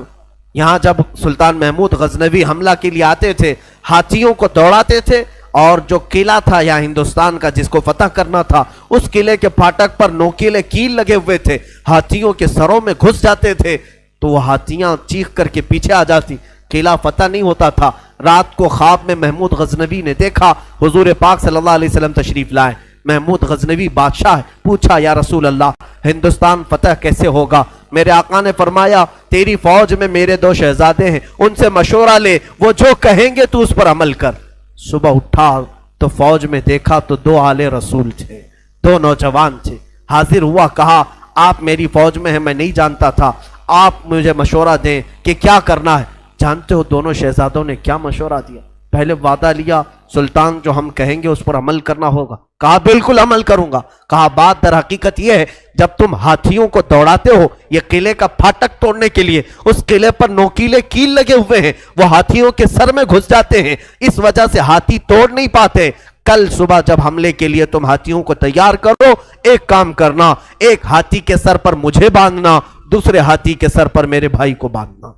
یہاں جب سلطان محمود غزنوی حملہ کے لیے آتے تھے، ہاتھیوں کو دوڑاتے تھے، اور جو قلعہ تھا یہاں ہندوستان کا جس کو فتح کرنا تھا، اس قلعے کے پھاٹک پر نوکیلے کیل لگے ہوئے تھے، ہاتھیوں کے سروں میں گھس جاتے تھے تو وہ ہاتھیاں چیخ کر کے پیچھے آ جاتی، قلعہ فتح نہیں ہوتا تھا. رات کو خواب میں محمود غزنوی نے دیکھا حضور پاک صلی اللہ علیہ وسلم تشریف لائے. محمود غزنوی بادشاہ ہے، پوچھا یا رسول اللہ ہندوستان فتح کیسے ہوگا؟ میرے آقا نے فرمایا تیری فوج میں میرے 2 شہزادے ہیں، ان سے مشورہ لے، وہ جو کہیں گے تو اس پر عمل کر. صبح اٹھا تو فوج میں دیکھا تو 2 آل رسول تھے، 2 نوجوان تھے. حاضر ہوا، کہا آپ میری فوج میں ہیں، میں نہیں جانتا تھا، آپ مجھے مشورہ دیں کہ کیا کرنا ہے. جانتے ہو دونوں شہزادوں نے کیا مشورہ دیا؟ پہلے وعدہ لیا سلطان جو ہم کہیں گے اس پر عمل کرنا ہوگا. کہا بالکل عمل کروں گا. کہا بات در حقیقت یہ ہے جب تم ہاتھیوں کو دوڑاتے ہو یہ قلعے کا پھاٹک توڑنے کے لیے، اس قلعے پر نوکیلے کیل لگے ہوئے ہیں، وہ ہاتھیوں کے سر میں گھس جاتے ہیں، اس وجہ سے ہاتھی توڑ نہیں پاتے. کل صبح جب حملے کے لیے تم ہاتھیوں کو تیار کرو، ایک کام کرنا، ایک ہاتھی کے سر پر مجھے باندھنا، دوسرے ہاتھی کے سر پر میرے بھائی کو باندھنا.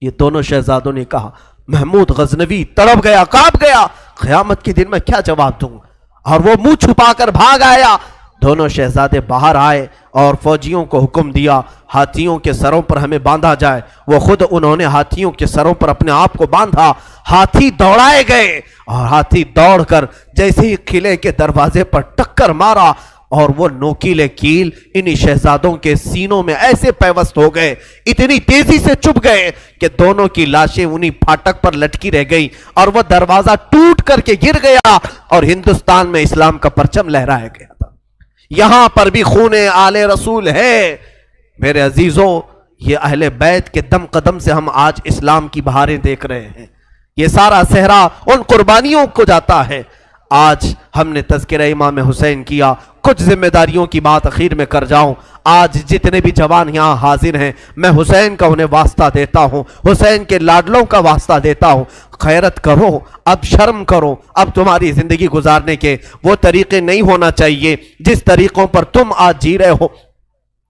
یہ دونوں شہزادوں نے کہا. محمود غزنوی تڑپ گیا، کانپ گیا، قیامت کے دن میں کیا جواب دوں، اور وہ منہ چھپا کر بھاگ آیا. دونوں شہزادے باہر آئے اور فوجیوں کو حکم دیا ہاتھیوں کے سروں پر ہمیں باندھا جائے. وہ خود انہوں نے ہاتھیوں کے سروں پر اپنے آپ کو باندھا. ہاتھی دوڑائے گئے اور ہاتھی دوڑ کر جیسے ہی قلعے کے دروازے پر ٹکر مارا اور وہ نوکیلے کیل انہی شہزادوں کے سینوں میں ایسے پیوست ہو گئے، اتنی تیزی سے چپ گئے کہ دونوں کی لاشیں انہی پھاٹک پر لٹکی رہ گئی اور وہ دروازہ ٹوٹ کر کے گر گیا اور ہندوستان میں اسلام کا پرچم لہرایا گیا تھا. یہاں پر بھی خون آل رسول ہے. میرے عزیزوں، یہ اہل بیت کے دم قدم سے ہم آج اسلام کی بہاریں دیکھ رہے ہیں. یہ سارا صحرا ان قربانیوں کو جاتا ہے. آج ہم نے تذکرہ امام حسین کیا. کچھ ذمہ داریوں کی بات اخیر میں کر جاؤں. آج جتنے بھی جوان یہاں حاضر ہیں میں حسین کا انہیں واسطہ دیتا ہوں، حسین کے لاڈلوں کا واسطہ دیتا ہوں. خیرت کرو، اب شرم کرو. اب تمہاری زندگی گزارنے کے وہ طریقے نہیں ہونا چاہیے جس طریقوں پر تم آج جی رہے ہو.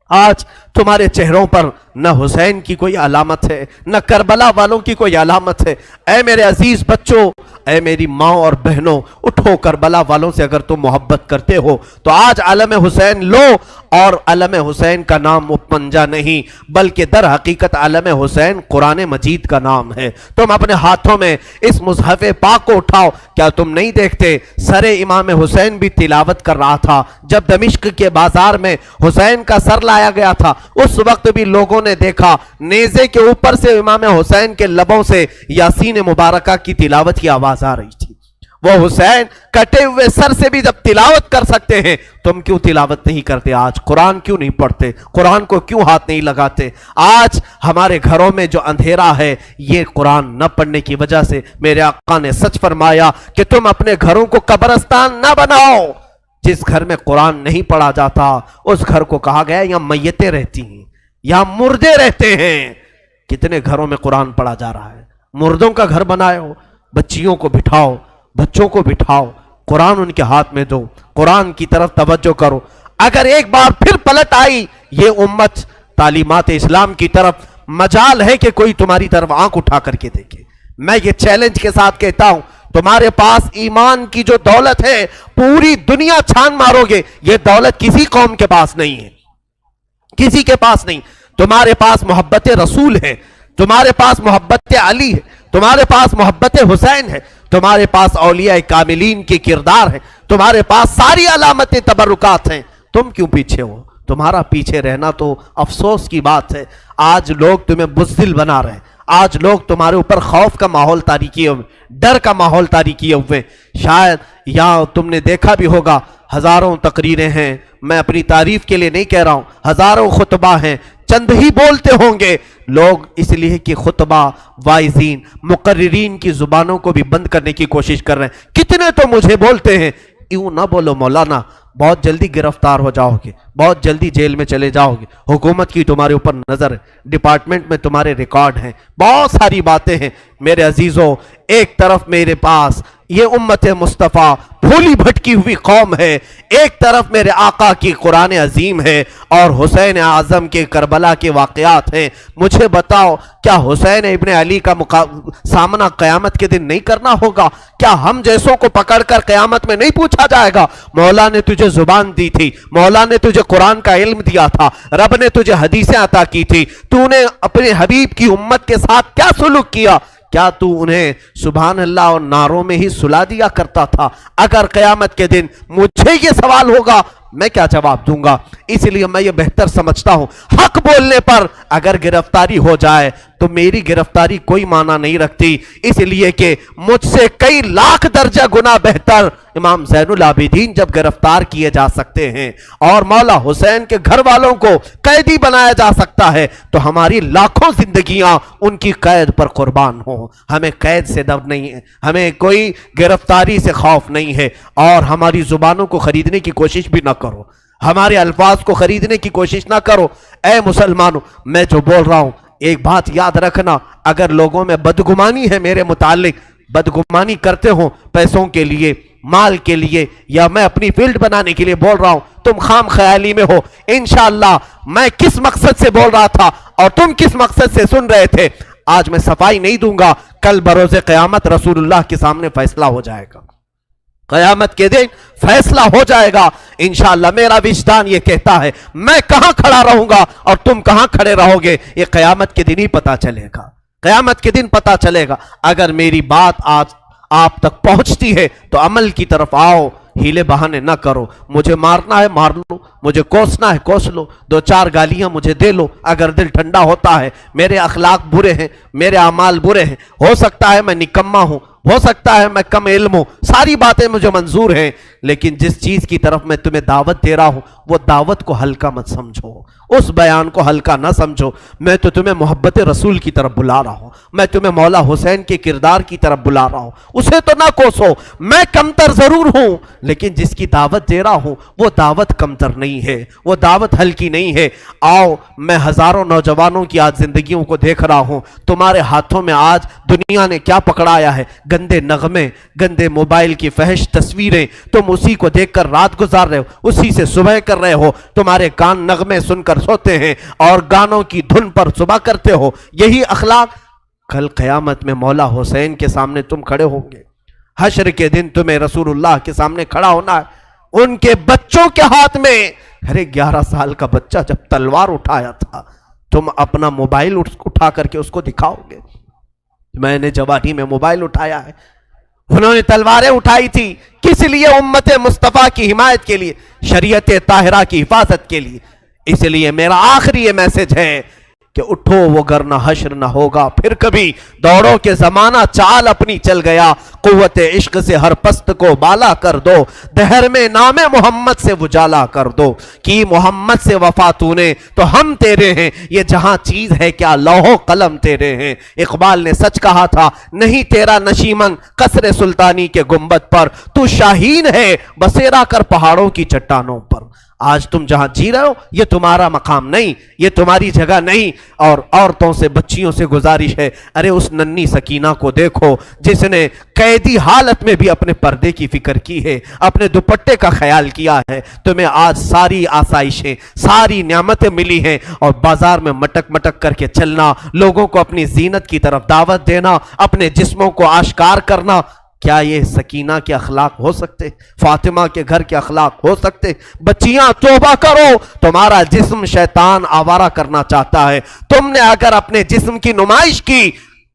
آج تمہارے چہروں پر نہ حسین کی کوئی علامت ہے، نہ کربلا والوں کی کوئی علامت ہے. اے میرے عزیز بچوں، اے میری ماں اور بہنوں، اٹھو. کربلا والوں سے اگر تم محبت کرتے ہو تو آج علم حسین لو. اور علم حسین کا نام پنجا نہیں بلکہ در حقیقت علم حسین قرآن مجید کا نام ہے. تم اپنے ہاتھوں میں اس مصحف پاک کو اٹھاؤ. کیا تم نہیں دیکھتے سر امام حسین بھی تلاوت کر رہا تھا جب دمشق کے بازار میں حسین کا سر لایا گیا تھا؟ اس وقت بھی لوگوں نے دیکھا نیزے کے اوپر سے امام حسین کے لبوں سے یاسین مبارکہ کی تلاوت کی آواز آ رہی تھی. وہ حسین کٹے ہوئے سر سے بھی جب تلاوت کر سکتے ہیں، تم کیوں تلاوت نہیں کرتے؟ آج قرآن کیوں نہیں پڑھتے؟ قرآن کو کیوں ہاتھ نہیں لگاتے؟ آج ہمارے گھروں میں جو اندھیرا ہے یہ قرآن نہ پڑھنے کی وجہ سے. میرے آقا نے سچ فرمایا کہ تم اپنے گھروں کو قبرستان نہ بناؤ. جس گھر میں قرآن نہیں پڑھا جاتا اس گھر کو کہا گیا یہاں میتیں رہتی ہیں، یہاں مردے رہتے ہیں. کتنے گھروں میں قرآن پڑھا جا رہا ہے. مردوں کا گھر بنائے ہو. بچیوں کو بٹھاؤ، بچوں کو بٹھاؤ، قرآن ان کے ہاتھ میں دو، قرآن کی طرف توجہ کرو. اگر ایک بار پھر پلٹ آئی یہ امت تعلیمات اسلام کی طرف، مجال ہے کہ کوئی تمہاری طرف آنکھ اٹھا کر کے دیکھے. میں یہ چیلنج کے ساتھ کہتا ہوں تمہارے پاس ایمان کی جو دولت ہے پوری دنیا چھان مارو گے یہ دولت کسی قوم کے پاس نہیں ہے، کسی کے پاس نہیں. تمہارے پاس محبت رسول ہے، تمہارے پاس محبت علی ہے، تمہارے پاس محبت حسین ہے، تمہارے پاس اولیاء کاملین کے کردار ہیں، تمہارے پاس ساری علامتیں تبرکات ہیں، تم کیوں پیچھے ہو؟ تمہارا پیچھے رہنا تو افسوس کی بات ہے۔ آج لوگ تمہیں بزدل بنا رہے ہیں، آج لوگ تمہارے اوپر خوف کا ماحول طاری کیے ہوئے، ڈر کا ماحول طاری کیے ہوئے۔ شاید یہاں تم نے دیکھا بھی ہوگا، ہزاروں تقریریں ہیں، میں اپنی تعریف کے لیے نہیں کہہ رہا ہوں، ہزاروں خطبہ ہیں، چند ہی بولتے ہوں گے لوگ، اس لیے کہ خطبہ واعظین مقررین کی زبانوں کو بھی بند کرنے کی کوشش کر رہے ہیں۔ کتنے تو مجھے بولتے ہیں یوں نہ بولو مولانا، بہت جلدی گرفتار ہو جاؤ گے، بہت جلدی جیل میں چلے جاؤ گے، حکومت کی تمہارے اوپر نظر ہے، ڈپارٹمنٹ میں تمہارے ریکارڈ ہیں، بہت ساری باتیں ہیں۔ میرے عزیزوں، ایک طرف میرے پاس یہ امت مصطفیٰ بھولی بھٹکی ہوئی قوم ہے، ایک طرف میرے آقا کی قرآن عظیم ہے اور حسین اعظم کے کربلا کے واقعات ہیں۔ مجھے بتاؤ، کیا حسین ابن علی کا سامنا قیامت کے دن نہیں کرنا ہوگا؟ کیا ہم جیسوں کو پکڑ کر قیامت میں نہیں پوچھا جائے گا مولا نے تجھے زبان دی تھی، مولا نے تجھے قرآن کا علم دیا تھا، رب نے تجھے حدیثیں عطا کی تھی، تو نے اپنے حبیب کی امت کے ساتھ کیا سلوک کیا؟ کیا تو انہیں سبحان اللہ اور نعروں میں ہی سلا دیا کرتا تھا؟ اگر قیامت کے دن مجھے یہ سوال ہوگا میں کیا جواب دوں گا؟ اس لیے میں یہ بہتر سمجھتا ہوں حق بولنے پر اگر گرفتاری ہو جائے تو میری گرفتاری کوئی معنی نہیں رکھتی، اس لیے کہ مجھ سے کئی لاکھ درجہ گنا بہتر امام زین العابدین جب گرفتار کیے جا سکتے ہیں اور مولا حسین کے گھر والوں کو قیدی بنایا جا سکتا ہے تو ہماری لاکھوں زندگیاں ان کی قید پر قربان ہوں۔ ہمیں قید سے ڈر نہیں ہے، ہمیں کوئی گرفتاری سے خوف نہیں ہے، اور ہماری زبانوں کو خریدنے کی کوشش بھی نہ کرو، ہمارے الفاظ کو خریدنے کی کوشش نہ کرو۔ اے مسلمانوں، میں جو بول رہا ہوں ایک بات یاد رکھنا، اگر لوگوں میں بدگمانی ہے میرے متعلق، بدگمانی کرتے ہو پیسوں کے لیے، مال کے لیے، یا میں اپنی فیلڈ بنانے کے لیے بول رہا ہوں، تم خام خیالی میں ہو۔ انشاءاللہ میں کس مقصد سے بول رہا تھا اور تم کس مقصد سے سن رہے تھے، آج میں صفائی نہیں دوں گا، کل بروز قیامت رسول اللہ کے سامنے فیصلہ ہو جائے گا، قیامت کے دن فیصلہ ہو جائے گا انشاءاللہ۔ میرا وجدان یہ کہتا ہے میں کہاں کھڑا رہوں گا اور تم کہاں کھڑے رہو گے، یہ قیامت کے دن ہی پتا چلے گا، قیامت کے دن پتا چلے گا۔ اگر میری بات آج آپ تک پہنچتی ہے تو عمل کی طرف آؤ، ہیلے بہانے نہ کرو۔ مجھے مارنا ہے مار لو، مجھے کوسنا ہے کوس لو، دو چار گالیاں مجھے دے لو اگر دل ٹھنڈا ہوتا ہے۔ میرے اخلاق برے ہیں، میرے اعمال برے ہیں، ہو سکتا ہے میں نکما ہوں، ہو سکتا ہے میں کم علم ہوں، ساری باتیں مجھے منظور ہیں، لیکن جس چیز کی طرف میں تمہیں دعوت دے رہا ہوں وہ دعوت کو ہلکا مت سمجھو، اس بیان کو ہلکا نہ سمجھو۔ میں تو تمہیں محبت رسول کی طرف بلا رہا ہوں، میں تمہیں مولا حسین کے کردار کی طرف بلا رہا ہوں، اسے تو نہ کوسو۔ میں کمتر ضرور ہوں لیکن جس کی دعوت دے رہا ہوں وہ دعوت کمتر نہیں ہے، وہ دعوت ہلکی نہیں ہے۔ آؤ، میں ہزاروں نوجوانوں کی آج زندگیوں کو دیکھ رہا ہوں، تمہارے ہاتھوں میں آج دنیا نے کیا پکڑایا ہے؟ گندے نغمے، گندے موبائل کی فحش تصویریں، تم اسی کو دیکھ کر رات گزار رہے ہو، اسی سے صبح کر رہے ہو، تمہارے کان نغمے سن کر سوتے ہیں اور گانوں کی دھن پر صبح کرتے ہو۔ یہی اخلاق کل قیامت میں مولا حسین کے سامنے تم کھڑے ہوں گے، حشر کے دن تمہیں رسول اللہ کے سامنے کھڑا ہونا ہے، ان کے بچوں کے ہاتھ میں۔ ارے 11 سال کا بچہ جب تلوار اٹھایا تھا، تم اپنا موبائل اٹھا کر کے اس کو دکھاؤ گے؟ میں نے جوانی میں موبائل اٹھایا ہے، انہوں نے تلواریں اٹھائی تھی، کس لیے؟ امت مصطفیٰ کی حمایت کے لیے، شریعت طاہرہ کی حفاظت کے لیے۔ اس لیے میرا آخری یہ میسج ہے کہ اٹھو وگرنہ حشر نہ ہوگا پھر کبھی، دوڑو کہ زمانہ چال اپنی چل گیا، قوت عشق سے ہر پست کو بالا کر دو، دہر میں نام محمد سے اجالا کر دو، کی محمد سے وفا تو نے تو ہم تیرے ہیں، یہ جہاں چیز ہے کیا لوح و قلم تیرے ہیں۔ اقبال نے سچ کہا تھا، نہیں تیرا نشیمن قصر سلطانی کے گنبد پر، تو شاہین ہے بسیرا کر پہاڑوں کی چٹانوں پر۔ آج تم جہاں جی رہے ہو یہ تمہارا مقام نہیں، یہ تمہاری جگہ نہیں۔ اور عورتوں سے، بچیوں سے گزارش ہے، ارے اس ننھی سکینہ کو دیکھو جس نے قیدی حالت میں بھی اپنے پردے کی فکر کی ہے، اپنے دوپٹے کا خیال کیا ہے۔ تمہیں آج ساری آسائشیں، ساری نعمتیں ملی ہیں اور بازار میں مٹک مٹک کر کے چلنا، لوگوں کو اپنی زینت کی طرف دعوت دینا، اپنے جسموں کو آشکار کرنا، کیا یہ سکینہ کے اخلاق ہو سکتے؟ فاطمہ کے گھر کے اخلاق ہو سکتے؟ بچیاں توبہ کرو، تمہارا جسم شیطان آوارہ کرنا چاہتا ہے۔ تم نے اگر اپنے جسم کی نمائش کی،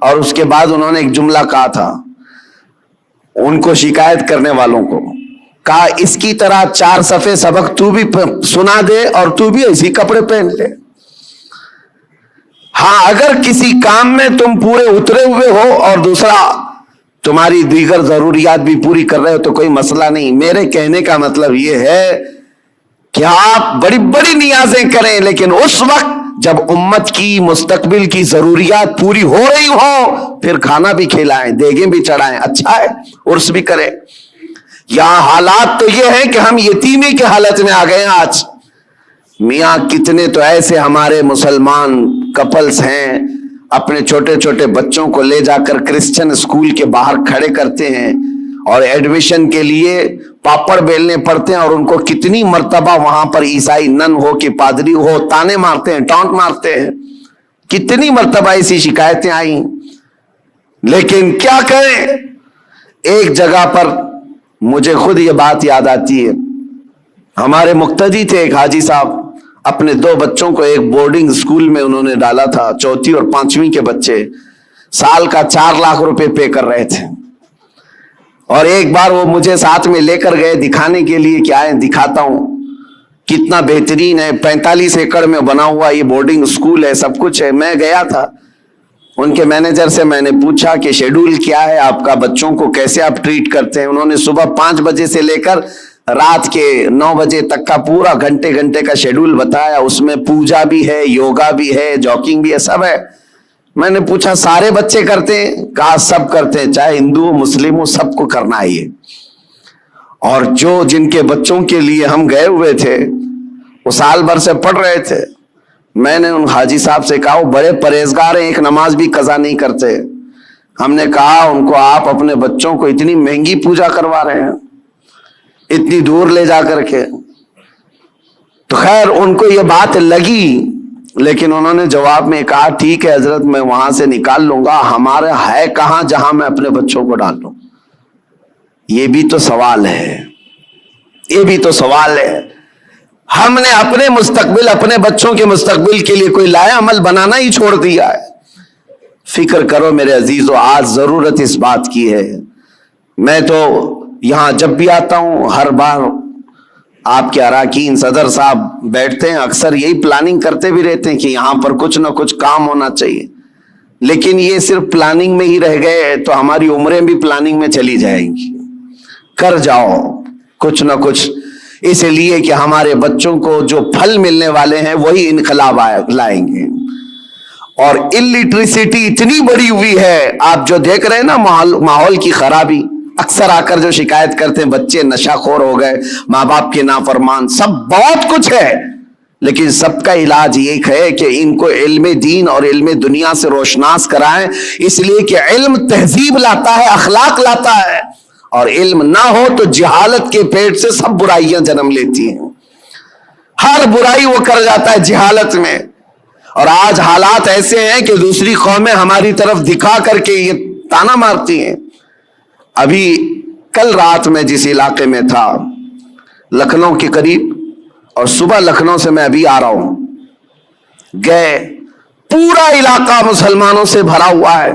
اور اس کے بعد انہوں نے ایک جملہ کہا تھا ان کو شکایت کرنے والوں کو، کہا اس کی طرح 4 صفحے سبق تو بھی سنا دے اور تو بھی اسی کپڑے پہن لے. ہاں اگر کسی کام میں تم پورے اترے ہوئے ہو اور دوسرا تمہاری دیگر ضروریات بھی پوری کر رہے ہو تو کوئی مسئلہ نہیں. میرے کہنے کا مطلب یہ ہے کہ آپ بڑی بڑی نیازیں کریں، لیکن اس وقت جب امت کی مستقبل کی ضروریات پوری ہو رہی ہو پھر کھانا بھی کھلائیں، دیگیں بھی چڑھائیں، اچھا ہے، عرس بھی کریں. یہاں حالات تو یہ ہے کہ ہم یتیمی کے حالت میں آ گئے ہیں آج. میاں کتنے تو ایسے ہمارے مسلمان کپلز ہیں اپنے چھوٹے چھوٹے بچوں کو لے جا کر کرسچن اسکول کے باہر کھڑے کرتے ہیں اور ایڈمیشن کے لیے پاپڑ بیلنے پڑتے ہیں، اور ان کو کتنی مرتبہ وہاں پر عیسائی نن ہو کہ پادری ہو تانے مارتے ہیں، ٹانٹ مارتے ہیں. کتنی مرتبہ ایسی شکایتیں آئیں. لیکن کیا کریں، ایک جگہ پر مجھے خود یہ بات یاد آتی ہے. ہمارے مقتدی تھے ایک حاجی صاحب، اپنے 2 بچوں کو ایک بورڈنگ اسکول میں انہوں نے ڈالا تھا، 4 اور 5ویں کے بچے، سال کا 4 لاکھ روپے پے کر رہے تھے. اور ایک بار وہ مجھے ساتھ میں لے کر گئے دکھانے کے لیے کہ آئیں دکھاتا ہوں کتنا بہترین ہے، 45 ایکڑ میں بنا ہوا یہ بورڈنگ اسکول ہے، سب کچھ ہے. میں گیا تھا ان کے مینیجر سے، میں نے پوچھا کہ شیڈول کیا ہے آپ کا، بچوں کو کیسے آپ ٹریٹ کرتے ہیں. انہوں نے صبح 5 بجے سے لے کر رات کے 9 بجے تک کا پورا گھنٹے کا شیڈول بتایا. اس میں پوجا بھی ہے، یوگا بھی ہے، جاگنگ بھی ہے، سب ہے. میں نے پوچھا سارے بچے کرتے ہیں؟ کہا سب کرتے ہیں، چاہے ہندو ہو مسلم ہو، سب کو کرنا ہے یہ. اور جن کے بچوں کے لیے ہم گئے ہوئے تھے وہ سال بھر سے پڑھ رہے تھے. میں نے ان حاجی صاحب سے کہا وہ بڑے پرہیزگار ہیں، ایک نماز بھی قضا نہیں کرتے. ہم نے کہا ان کو آپ اپنے بچوں کو اتنی مہنگی پوجا کروا رہے ہیں اتنی دور لے جا کر کے. تو خیر ان کو یہ بات لگی، لیکن انہوں نے جواب میں کہا ٹھیک ہے حضرت میں وہاں سے نکال لوں گا، ہمارا ہے کہاں جہاں میں اپنے بچوں کو ڈال لوں. یہ بھی تو سوال ہے، یہ بھی تو سوال ہے. ہم نے اپنے مستقبل، اپنے بچوں کے مستقبل کے لیے کوئی لایا عمل بنانا ہی چھوڑ دیا ہے. فکر کرو میرے عزیزو، آج ضرورت اس بات کی ہے. میں تو یہاں جب بھی آتا ہوں ہر بار آپ کے اراکین صدر صاحب بیٹھتے ہیں، اکثر یہی پلاننگ کرتے بھی رہتے ہیں کہ یہاں پر کچھ نہ کچھ کام ہونا چاہیے. لیکن یہ صرف پلاننگ میں ہی رہ گئے تو ہماری عمریں بھی پلاننگ میں چلی جائیں گی. کر جاؤ کچھ نہ کچھ، اس لیے کہ ہمارے بچوں کو جو پھل ملنے والے ہیں وہی انقلاب لائیں گے. اور الٹریسٹی اتنی بڑی ہوئی ہے، آپ جو دیکھ رہے ہیں نا ماحول کی خرابی. اکثر آ کر جو شکایت کرتے ہیں بچے نشہ خور ہو گئے، ماں باپ کے نافرمان، سب بہت کچھ ہے، لیکن سب کا علاج یہ ہے کہ ان کو علم دین اور علم دنیا سے روشناس کرائیں. اس لیے کہ علم تہذیب لاتا ہے، اخلاق لاتا ہے، اور علم نہ ہو تو جہالت کے پیٹ سے سب برائیاں جنم لیتی ہیں. ہر برائی وہ کر جاتا ہے جہالت میں. اور آج حالات ایسے ہیں کہ دوسری قومیں ہماری طرف دکھا کر کے یہ تانا مارتی ہیں. ابھی کل رات میں جس علاقے میں تھا لکھنؤ کے قریب، اور صبح لکھنؤ سے میں ابھی آ رہا ہوں، گئے پورا علاقہ مسلمانوں سے بھرا ہوا ہے،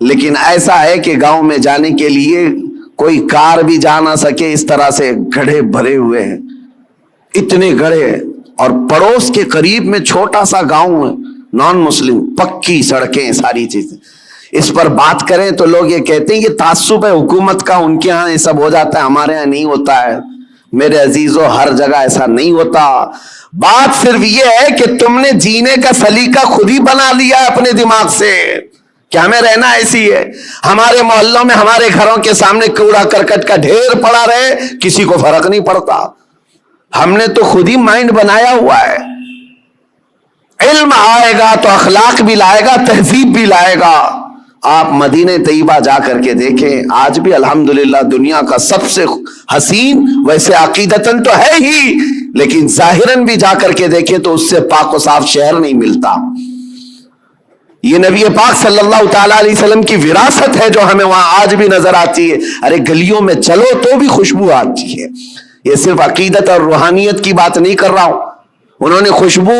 لیکن ایسا ہے کہ گاؤں میں جانے کے لیے کوئی کار بھی جا نہ سکے، اس طرح سے گڑھے بھرے ہوئے ہیں، اتنے گڑھے. اور پڑوس کے قریب میں چھوٹا سا گاؤں ہے نان مسلم، پکی سڑکیں، ساری چیزیں. اس پر بات کریں تو لوگ یہ کہتے ہیں یہ تعصب ہے حکومت کا، ان کے ہاں یہ سب ہو جاتا ہے، ہمارے ہاں نہیں ہوتا ہے. میرے عزیزو ہر جگہ ایسا نہیں ہوتا. بات صرف یہ ہے کہ تم نے جینے کا سلیقہ خود ہی بنا لیا ہے اپنے دماغ سے کہ ہمیں رہنا ایسی ہے. ہمارے محلوں میں، ہمارے گھروں کے سامنے کوڑا کرکٹ کا ڈھیر پڑا رہے، کسی کو فرق نہیں پڑتا. ہم نے تو خود ہی مائنڈ بنایا ہوا ہے. علم آئے گا تو اخلاق بھی لائے گا، تہذیب بھی لائے گا. آپ مدینہ طیبہ جا کر کے دیکھیں، آج بھی الحمدللہ دنیا کا سب سے حسین، ویسے عقیدتاً تو ہے ہی، لیکن ظاہراً بھی جا کر کے دیکھیں تو اس سے پاک و صاف شہر نہیں ملتا. یہ نبی پاک صلی اللہ تعالی علیہ وسلم کی وراثت ہے جو ہمیں وہاں آج بھی نظر آتی ہے. ارے گلیوں میں چلو تو بھی خوشبو آتی ہے. یہ صرف عقیدت اور روحانیت کی بات نہیں کر رہا ہوں. انہوں نے خوشبو